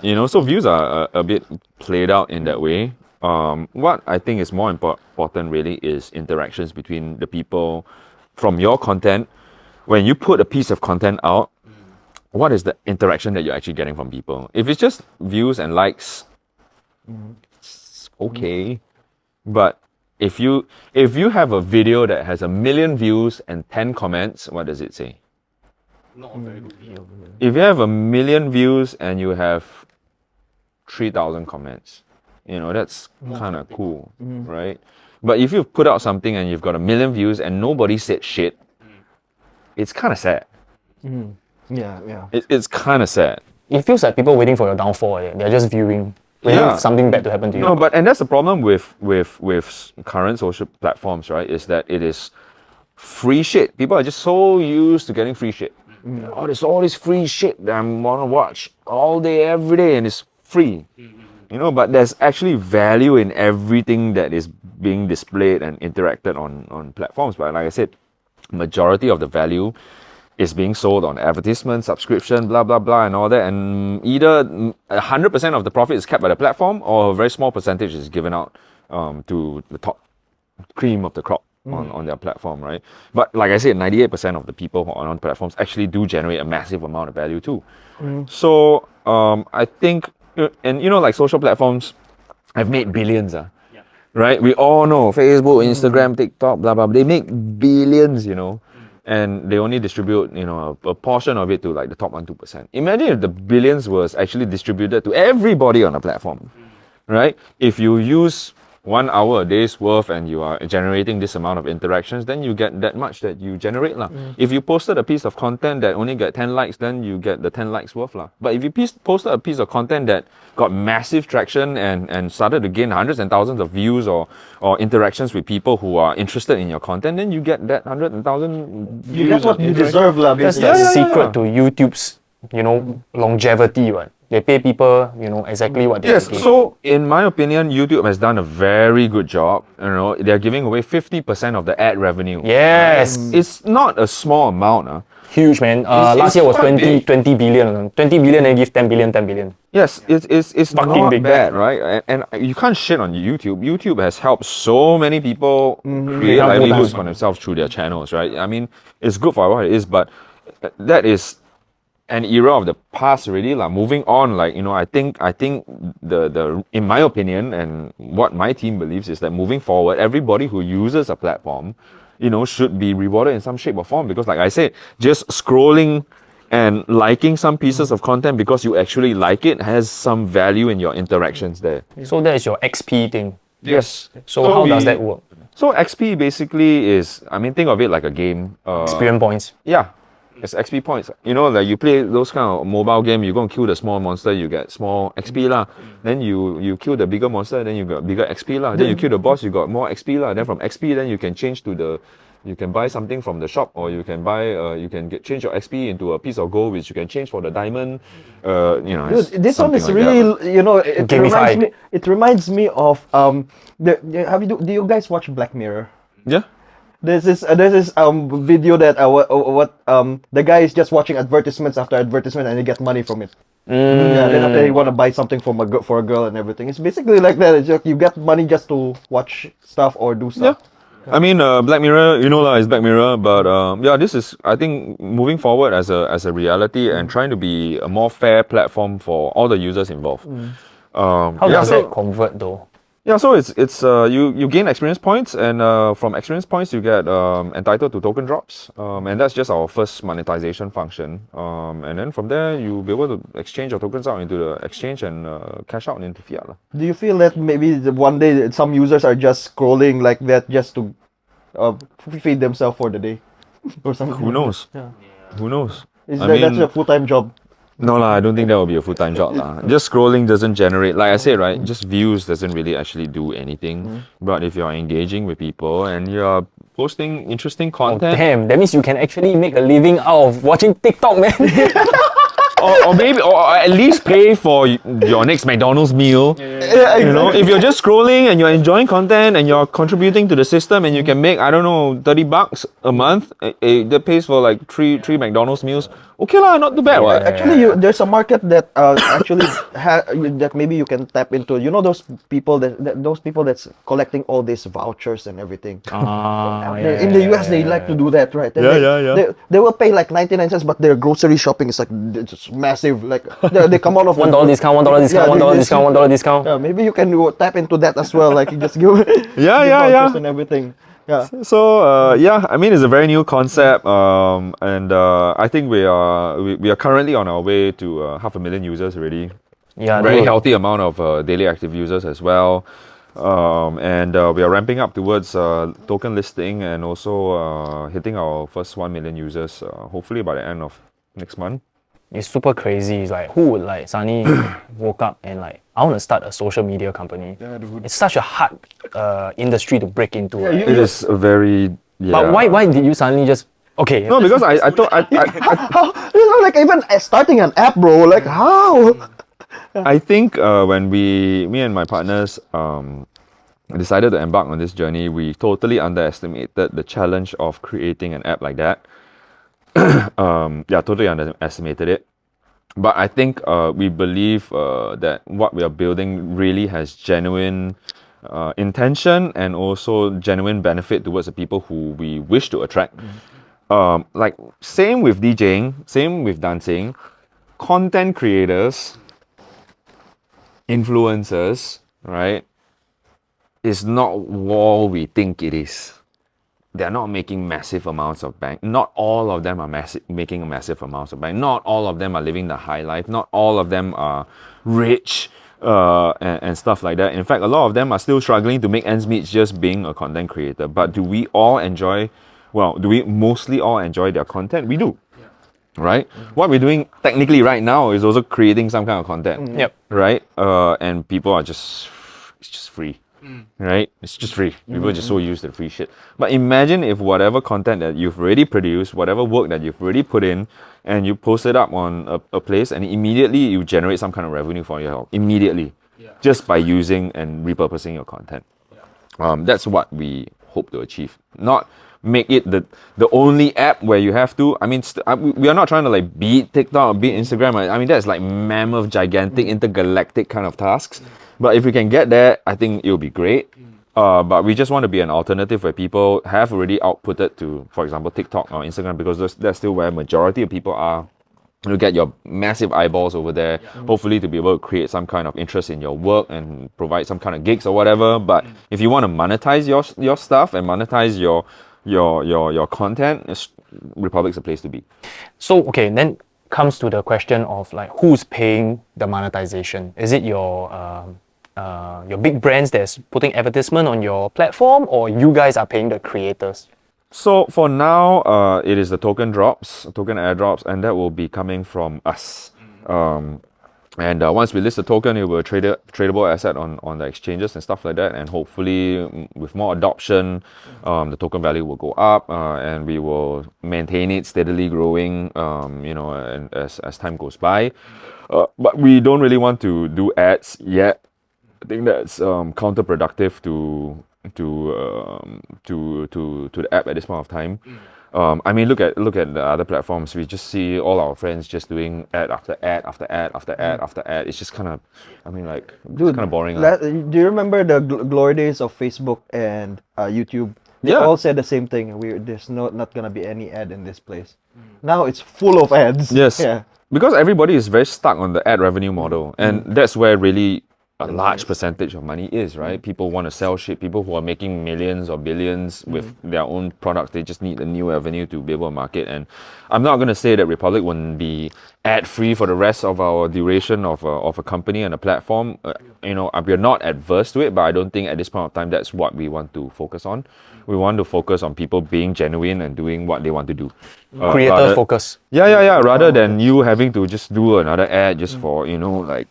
You know, so views are a bit played out in that way. What I think is more important really is interactions between the people from your content. When you put a piece of content out, what is the interaction that you're actually getting from people? If it's just views and likes, it's okay. But if you have a video that has 1 million views and 10 comments, what does it say? Not a very good video. If you have 1 million views and you have 3,000 comments, you know, that's kind of cool, right? But if you've put out something and you've got 1 million views and nobody said shit, it's kind of sad. Yeah. It's kind of sad. It feels like people waiting for your downfall. They're just viewing. Waiting for something bad to happen to you. No, and that's the problem with current social platforms, right? Is that it is free shit. People are just so used to getting free shit. Oh, there's all this free shit that I want to watch all day, every day, and it's free. You know, but there's actually value in everything that is being displayed and interacted on platforms. But like I said, majority of the value is being sold on advertisement, subscription, blah, blah, blah, and all that. And either 100% of the profit is kept by the platform or a very small percentage is given out to the top cream of the crop on their platform, right? But like I said, 98% of the people who are on platforms actually do generate a massive amount of value too. So I think, and you know, like social platforms have made billions, right? We all know Facebook, Instagram, TikTok, blah, blah, blah. They make billions, you know. And they only distribute, you know, a portion of it to like the top 1-2%. Imagine if the billions was actually distributed to everybody on the platform, right? If you use 1 hour a day's worth and you are generating this amount of interactions, then you get that much that you generate lah. If you posted a piece of content that only get 10 likes, then you get the 10 likes worth lah. But if you posted a piece of content that got massive traction and started to gain hundreds and thousands of views or interactions with people who are interested in your content, then you get that 100,000 views. You get what you deserve, lah. That's Basically. the secret to YouTube's, you know, longevity, right? They pay people, you know, exactly what they're Yes, so in my opinion, YouTube has done a very good job. You know, they're giving away 50% of the ad revenue. Yes. It's not a small amount. Huge, man. Last year was quite 20 billion. 20 billion and give 10 billion, 10 billion. Yes, it's Fucking not big. bad, right? And you can't shit on YouTube. YouTube has helped so many people create Yeah, livelihoods for themselves through their channels, right? I mean, it's good for what it is, but that is an era of the past already. Like moving on, like, you know, I think the in my opinion and what my team believes is that moving forward, everybody who uses a platform, you know, should be rewarded in some shape or form, because like I said, just scrolling and liking some pieces of content because you actually like it has some value in your interactions there. So that is your XP thing. Yes. So how does that work? So XP basically is, I mean, think of it like a game. Experience points. Yeah. It's XP points. You know, like you play those kind of mobile game, you go and kill the small monster, you get small XP lah. Then you kill the bigger monster, then you got bigger XP lah. Then you kill the boss, you got more XP lah. Then from XP, then you can change to you can buy something from the shop, or you can buy, you can change your XP into a piece of gold, which you can change for the diamond. You know, Dude, this one is like really, that. you know, it Gamified. reminds me of do you guys watch Black Mirror? Yeah. There's this video that the guy is just watching advertisements after advertisement and he gets money from it. Yeah, then after he want to buy something for a girl and everything. It's basically like that. It's just, you get money just to watch stuff or do stuff. Yeah. I mean, Black Mirror, you know, it's Black Mirror, but yeah, this is, I think, moving forward as a reality and trying to be a more fair platform for all the users involved. How does that convert though? Yeah, so it's you gain experience points, and from experience points you get entitled to token drops, and that's just our first monetization function. And then from there you'll be able to exchange your tokens out into the exchange and cash out into fiat. Do you feel that maybe one day some users are just scrolling like that just to feed themselves for the day or something? Who knows? Yeah. Who knows? That's a full-time job. No lah, I don't think that will be a full-time job lah. Just scrolling doesn't generate, like I said, right? Just views doesn't really actually do anything. But if you're engaging with people and you're posting interesting content, Damn, that means you can actually make a living out of watching TikTok, man. or maybe, or at least pay for your next McDonald's meal. You know, if you're just scrolling and you're enjoying content and you're contributing to the system and you can make, I don't know, $30 a month, that pays for like three McDonald's meals. Okay lah, not too bad. What? Actually, there's a market that actually that maybe you can tap into. You know those people that's collecting all these vouchers and everything. In the US, they like to do that, right? And they will pay like 99 cents, but their grocery shopping is like it's massive. Like they come out of $1 discount, $1 discount, $1 discount, $1 discount. Yeah, maybe you can tap into that as well. Like you just give vouchers and everything. Yeah. So yeah, I mean, it's a very new concept, and I think we are currently on our way to 500,000 users already. Yeah, Very healthy amount of daily active users as well, and we are ramping up towards token listing and also hitting our first 1 million users hopefully by the end of next month. It's super crazy. It's like, who would like suddenly woke up and like, I want to start a social media company. Yeah, dude. It's such a hard industry to break into. Right? It is a very But why did you suddenly just Okay. No, because I thought How, like even starting an app, bro, like how? I think when me and my partners decided to embark on this journey, we totally underestimated the challenge of creating an app like that. Totally underestimated it. But I think we believe that what we are building really has genuine intention and also genuine benefit towards the people who we wish to attract. Like same with DJing, same with dancing, content creators, influencers, right, is not all we think it is. They're not making massive amounts of bank. Not all of them are making massive amounts of bank. Not all of them are living the high life. Not all of them are rich and stuff like that. In fact, a lot of them are still struggling to make ends meet just being a content creator. But do we mostly all enjoy their content? We do. Right? What we're doing technically right now is also creating some kind of content. Yep. Right? And people are it's just free. Right? It's just free. People are just so used to the free shit. But imagine if whatever content that you've already produced, whatever work that you've already put in, and you post it up on a place, and immediately you generate some kind of revenue for yourself. Immediately. Just by using and repurposing your content. That's what we hope to achieve. Not make it the only app where you have to. I mean, we are not trying to like beat TikTok or beat Instagram. I mean, that's like mammoth, gigantic, intergalactic kind of tasks. But if we can get there, I think it'll be great. But we just want to be an alternative where people have already outputted to, for example, TikTok or Instagram, because that's still where majority of people are. You get your massive eyeballs over there, hopefully to be able to create some kind of interest in your work and provide some kind of gigs or whatever. But if you want to monetize your stuff and monetize your content, Republic's a place to be. So, okay, then comes to the question of like who's paying the monetization? Is it your big brands that's putting advertisement on your platform, or you guys are paying the creators? So for now, it is the token airdrops, and that will be coming from us. And once we list the token, it will be a tradable asset on the exchanges and stuff like that. And hopefully, with more adoption, the token value will go up, and we will maintain it steadily growing. And as time goes by. But we don't really want to do ads yet. I think that's counterproductive to the app at this point of time. I mean, look at the other platforms. We just see all our friends just doing ad after ad after ad after ad after ad. It's just kind of, dude, kind of boring. Do you remember the glory days of Facebook and YouTube? They all said the same thing. There's not gonna be any ad in this place. Now it's full of ads. Yes. Yeah. Because everybody is very stuck on the ad revenue model, and that's where really a large percentage of money is, right? People want to sell shit. People who are making millions or billions with their own products, they just need a new avenue to be able to market. And I'm not going to say that Republic wouldn't be ad-free for the rest of our duration of a company and a platform. We're not adverse to it, but I don't think at this point of time that's what we want to focus on. We want to focus on people being genuine and doing what they want to do. Creator focus. Yeah. Rather than you having to just do another ad just for, Right?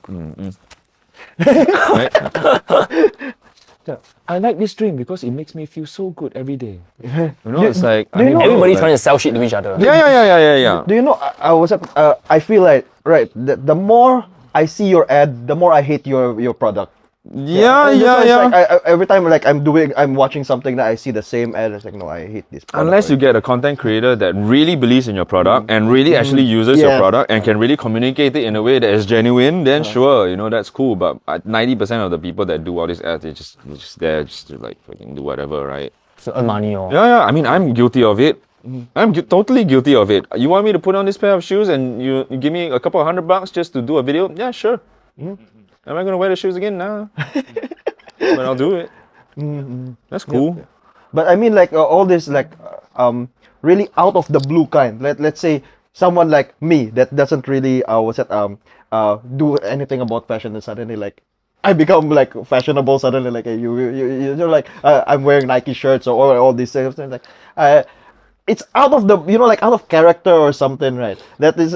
I like this drink because it makes me feel so good every day. It's like Everybody trying to sell shit to each other. Yeah. Do you know? I feel like the more I see your ad, the more I hate your product. Yeah. Like every time I'm watching something that I see the same ad, it's like, no, I hate this product. Unless you get a content creator that really believes in your product and really actually uses your product and can really communicate it in a way that is genuine, then sure, that's cool. But 90% of the people that do all these ads, they're just there just to like fucking do whatever, right? So earn money or Yeah. I mean, I'm guilty of it. I'm totally guilty of it. You want me to put on this pair of shoes and you give me a couple of $100 just to do a video? Yeah, sure. Am I gonna wear the shoes again? Nah. But I'll do it. That's cool. Yep. But I mean, like all this, like really out of the blue kind. Let's say someone like me that doesn't really do anything about fashion, and suddenly like I become like fashionable. Suddenly, like you know, like I'm wearing Nike shirts or all these things. Like it's out of the like out of character or something, right? That is.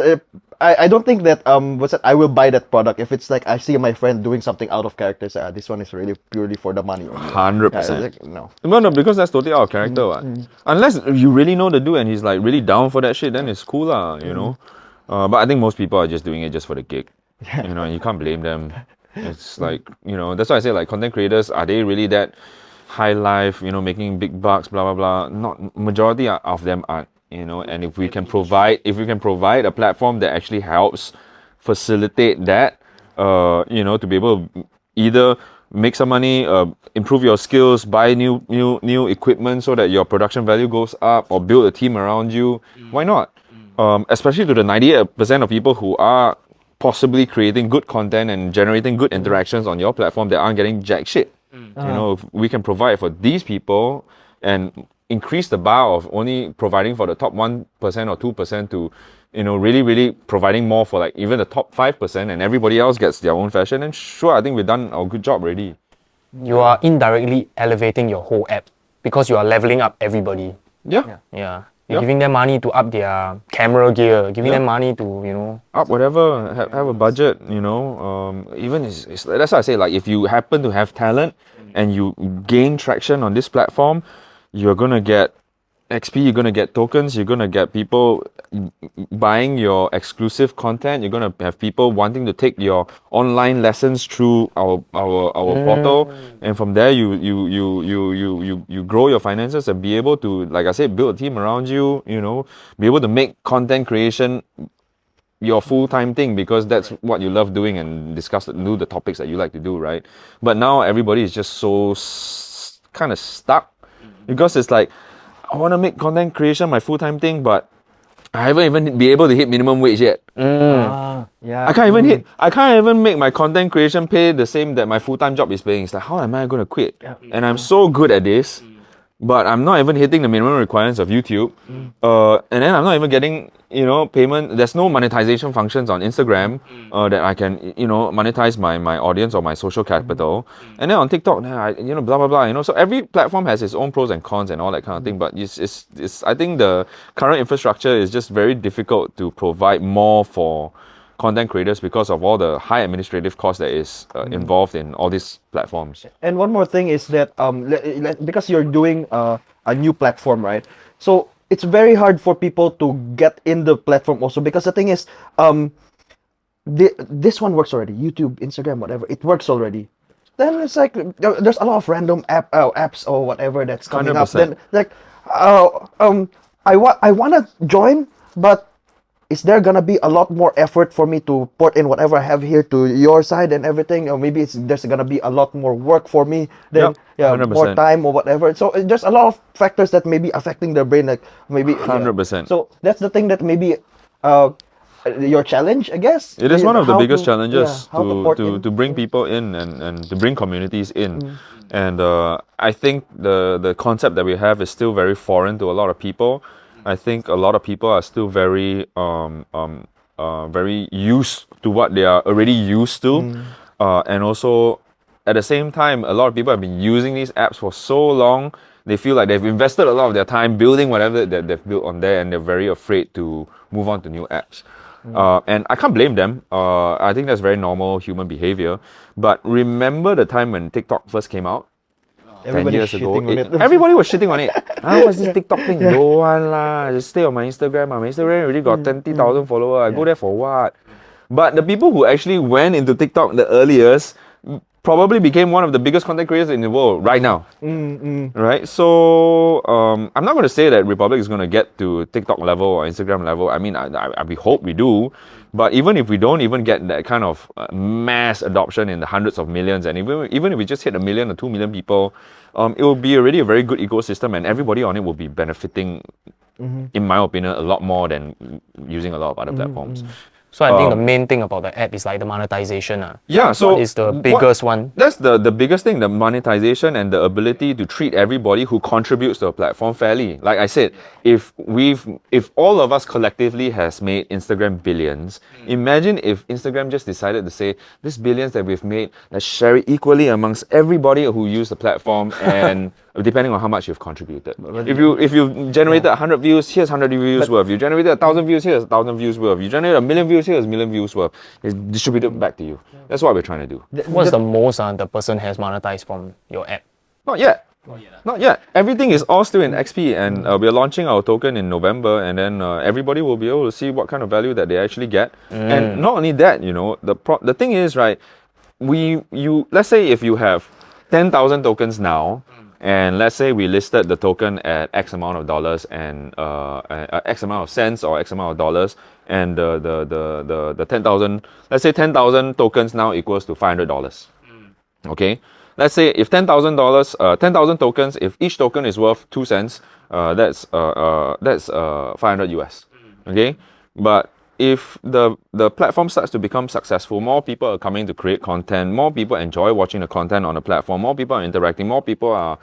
I don't think that I will buy that product if it's like I see my friend doing something out of character. So, this one is really purely for the money. 100%. Like, no. No, because that's totally out of character. What? Unless you really know the dude and he's like really down for that shit, then it's cool lah, you know. But I think most people are just doing it just for the gig. You know, and you can't blame them. It's like, you know, that's why I say like content creators, are they really that high life, you know, making big bucks, blah blah blah? Not majority of them aren't, you know. And if we can provide a platform that actually helps facilitate that, you know, to be able to either make some money, improve your skills, buy new equipment so that your production value goes up, or build a team around you, why not? Especially to the 98% of people who are possibly creating good content and generating good interactions on your platform that aren't getting jack shit. You know, if we can provide for these people and increase the bar of only providing for the top 1% or 2% to, you know, really providing more for like even the top 5%, and everybody else gets their own fashion, and sure, I think we've done our good job already. You are indirectly elevating your whole app because you are leveling up everybody. Yeah. You're giving them money to up their camera gear, giving them money to, you know, up whatever, have a budget, you know. Even it's that's why I say, like, if you happen to have talent and you gain traction on this platform, you're gonna get XP, you're gonna get tokens, you're gonna get people buying your exclusive content, you're gonna have people wanting to take your online lessons through our portal, and from there you grow your finances and be able to, like I said, build a team around you, you know, be able to make content creation your full-time thing because that's what you love doing and do the topics that you like to do, right? But now everybody is just so kind of stuck because it's like, I want to make content creation my full-time thing, but I haven't even be able to hit minimum wage yet. Yeah. I can't even make my content creation pay the same that my full-time job is paying. It's like, how am I going to quit? And I'm so good at this, but I'm not even hitting the minimum requirements of YouTube. And then I'm not even getting, you know, payment. There's no monetization functions on Instagram that I can, you know, monetize my audience or my social capital. And then on TikTok, you know, blah blah blah. You know, so every platform has its own pros and cons and all that kind of thing. But it's I think the current infrastructure is just very difficult to provide more for content creators because of all the high administrative cost that is involved in all these platforms. And one more thing is that because you're doing a new platform, right? So it's very hard for people to get in the platform also, because the thing is, this one works already. YouTube, Instagram, whatever, it works already. Then it's like there's a lot of random apps or whatever that's coming 100%. Up. Then like, I wanna join, but is there gonna be a lot more effort for me to port in whatever I have here to your side and everything, or maybe there's gonna be a lot more work for me than more time or whatever. So there's a lot of factors that may be affecting the brain, like maybe 100%. So that's the thing that maybe your challenge, I guess. It is one of the biggest challenges to bring people in and to bring communities in. And I think the concept that we have is still very foreign to a lot of people. I think a lot of people are still very very used to what they are already used to, and also at the same time, a lot of people have been using these apps for so long. They feel like they've invested a lot of their time building whatever that they've built on there, and they're very afraid to move on to new apps. And I can't blame them. I think that's very normal human behavior. But remember the time when TikTok first came out? 10 years ago, everybody was shitting on it. What's this TikTok thing? Don't want lah. Just stay on my Instagram. My Instagram already got 20,000 followers. I go there for what? But the people who actually went into TikTok the earliest probably became one of the biggest content creators in the world right now. Right? So I'm not going to say that Republik is going to get to TikTok level or Instagram level. I mean, we hope we do. But even if we don't even get that kind of mass adoption in the hundreds of millions, and even if we just hit 1 million or 2 million people, it will be already a very good ecosystem, and everybody on it will be benefiting, in my opinion, a lot more than using a lot of other platforms. So I think the main thing about the app is like the monetization. So what is the biggest one? That's the biggest thing, the monetization and the ability to treat everybody who contributes to a platform fairly. Like I said, if all of us collectively has made Instagram billions, imagine if Instagram just decided to say, this billions that we've made, let's share it equally amongst everybody who use the platform, and depending on how much you've contributed. If you've generated 100 views, here's 100 views worth. You generated 1,000 views, here's 1,000 views worth. You generated 1,000,000 views, here's 1,000,000 views worth. It's distributed back to you. That's what we're trying to do. What's the most the person has monetized from your app? Not yet. Not yet. Everything is all still in XP, and we're launching our token in November, and then everybody will be able to see what kind of value that they actually get. And not only that, the thing is, right, let's say if you have 10,000 tokens now, and let's say we listed the token at X amount of dollars and X amount of cents or X amount of dollars, and the 10,000, let's say 10,000 tokens now equals to $500. Okay, let's say if $10,000, 10,000 tokens, if each token is worth 2 cents, that's 500 US. Okay, but if the platform starts to become successful, more people are coming to create content, more people enjoy watching the content on the platform, more people are interacting, more people are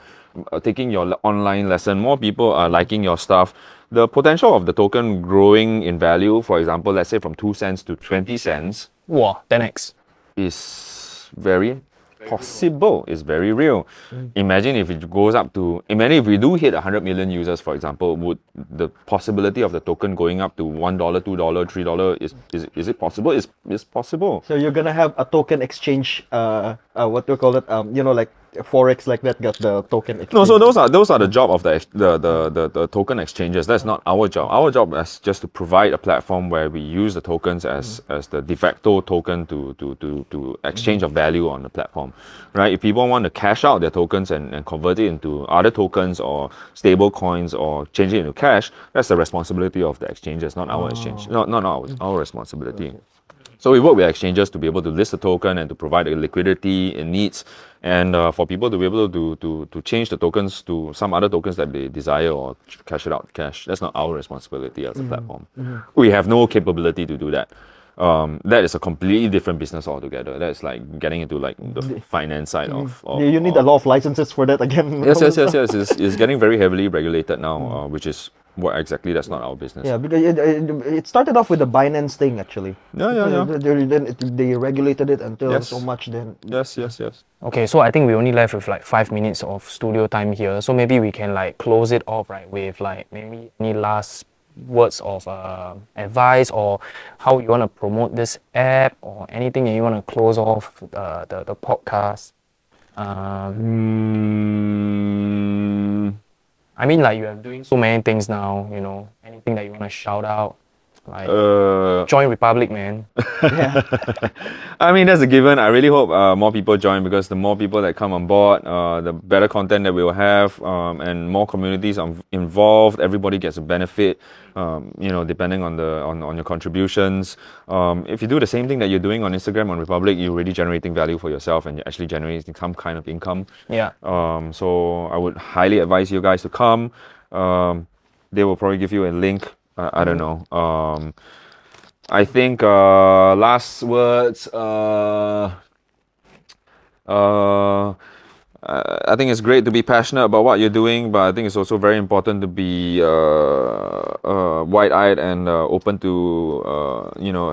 taking your online lesson, more people are liking your stuff, the potential of the token growing in value, for example, let's say from 2 cents to 20 cents, wow, 10x, is very possible, is very real. Imagine if it goes up to, imagine if we do hit 100 million users, for example, would the possibility of the token going up to $1, $2, $3, is it possible? It's possible. So you're gonna have a token exchange, what do you call it? Like Forex, like that, got the token exchange. No, so those are the job of the token exchanges. That's not our job. Our job is just to provide a platform where we use the tokens as the de facto token to exchange of value on the platform, right? If people want to cash out their tokens and convert it into other tokens or stable coins or change it into cash, that's the responsibility of the exchanges, not our exchange, not our responsibility. So we work with exchanges to be able to list the token and to provide the liquidity it needs, and for people to be able to change the tokens to some other tokens that they desire or cash it out cash. That's not our responsibility as a platform. We have no capability to do that. That is a completely different business altogether. That's like getting into like the finance side of you need a lot of licenses for that again. Yes. It's getting very heavily regulated now, which is what exactly, that's not our business. Yeah, because it started off with the Binance thing, actually. Yeah. Then they regulated it until Yes. so much then. Yes. Okay, so I think we only left with like 5 minutes of studio time here. So maybe we can like close it off, right, with like maybe any last words of advice, or how you want to promote this app, or anything that you want to close off the podcast. I mean, like, you are doing so many things now, anything that you want to shout out, like join Republik, man. Yeah. I mean, that's a given. I really hope more people join, because the more people that come on board, the better content that we will have, and more communities involved. Everybody gets a benefit, depending on your contributions. If you do the same thing that you're doing on Instagram, on Republik, you're already generating value for yourself, and you're actually generating some kind of income. Yeah. So I would highly advise you guys to come. They will probably give you a link. I don't know. I think last words. I think it's great to be passionate about what you're doing, but I think it's also very important to be wide-eyed and open to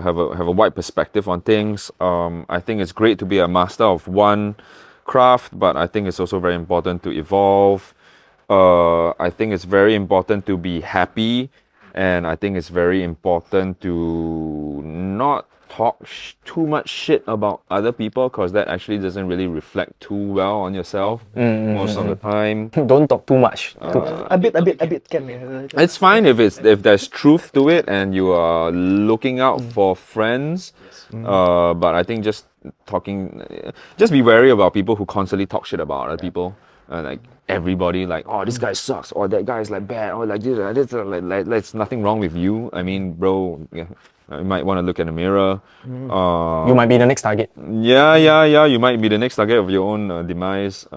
have a wide perspective on things. I think it's great to be a master of one craft, but I think it's also very important to evolve. I think it's very important to be happy. And I think it's very important to not talk too much shit about other people, because that actually doesn't really reflect too well on yourself most of the time. Don't talk too much. A bit can. It's fine if there's truth to it and you are looking out for friends. But I think just be wary about people who constantly talk shit about other people. Like everybody, like, oh, this guy sucks, or that guy is like bad, or like this, like there's nothing wrong with you. I mean, bro, you might want to look in the mirror. You might be the next target. Yeah. You might be the next target of your own demise.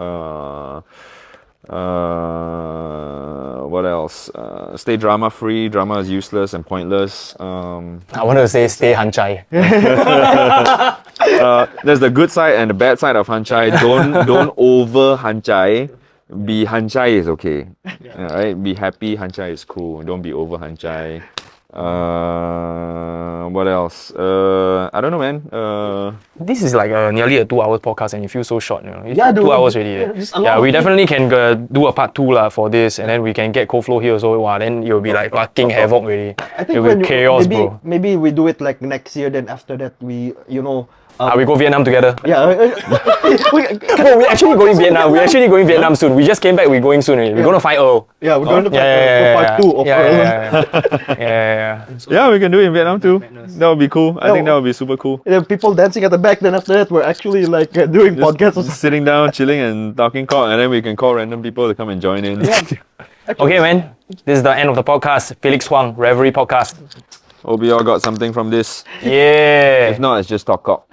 What else? Stay drama free. Drama is useless and pointless. I want to say stay HANCAI. There's the good side and the bad side of HANCAI. Don't over HANCAI. Be HANCAI is okay. Alright, be happy. HANCAI is cool. Don't be over HANCAI. What else? I don't know, man. This is like nearly a 2 hours podcast and it feels so short, you know. It's Yeah, 2 dude. hours already. Yeah, just a lot Yeah, of we things. definitely can do a part 2 for this, and then we can get cold flow here also. Wow, then you'll be like fucking havoc already. I think It'll when be chaos, maybe bro. maybe we do it like next year. Then after that, we We go Vietnam together. yeah. Oh, we're actually going Vietnam. We're actually going Vietnam soon. We just came back. We're going soon. We're gonna fight Earl. Yeah, we're going to Yeah, part 2 of Earl. yeah. Yeah, we can do it in Vietnam too. That would be cool. I think that would be super cool. And then people dancing at the back. Then after that, we're actually like doing podcasts. or Just sitting down, chilling, and talking cock, and then we can call random people to come and join in. Okay, man. This is the end of the podcast. Felix Huang, Revelry Podcast. Hope you all got something from this. Yeah. If not, it's just talk cock.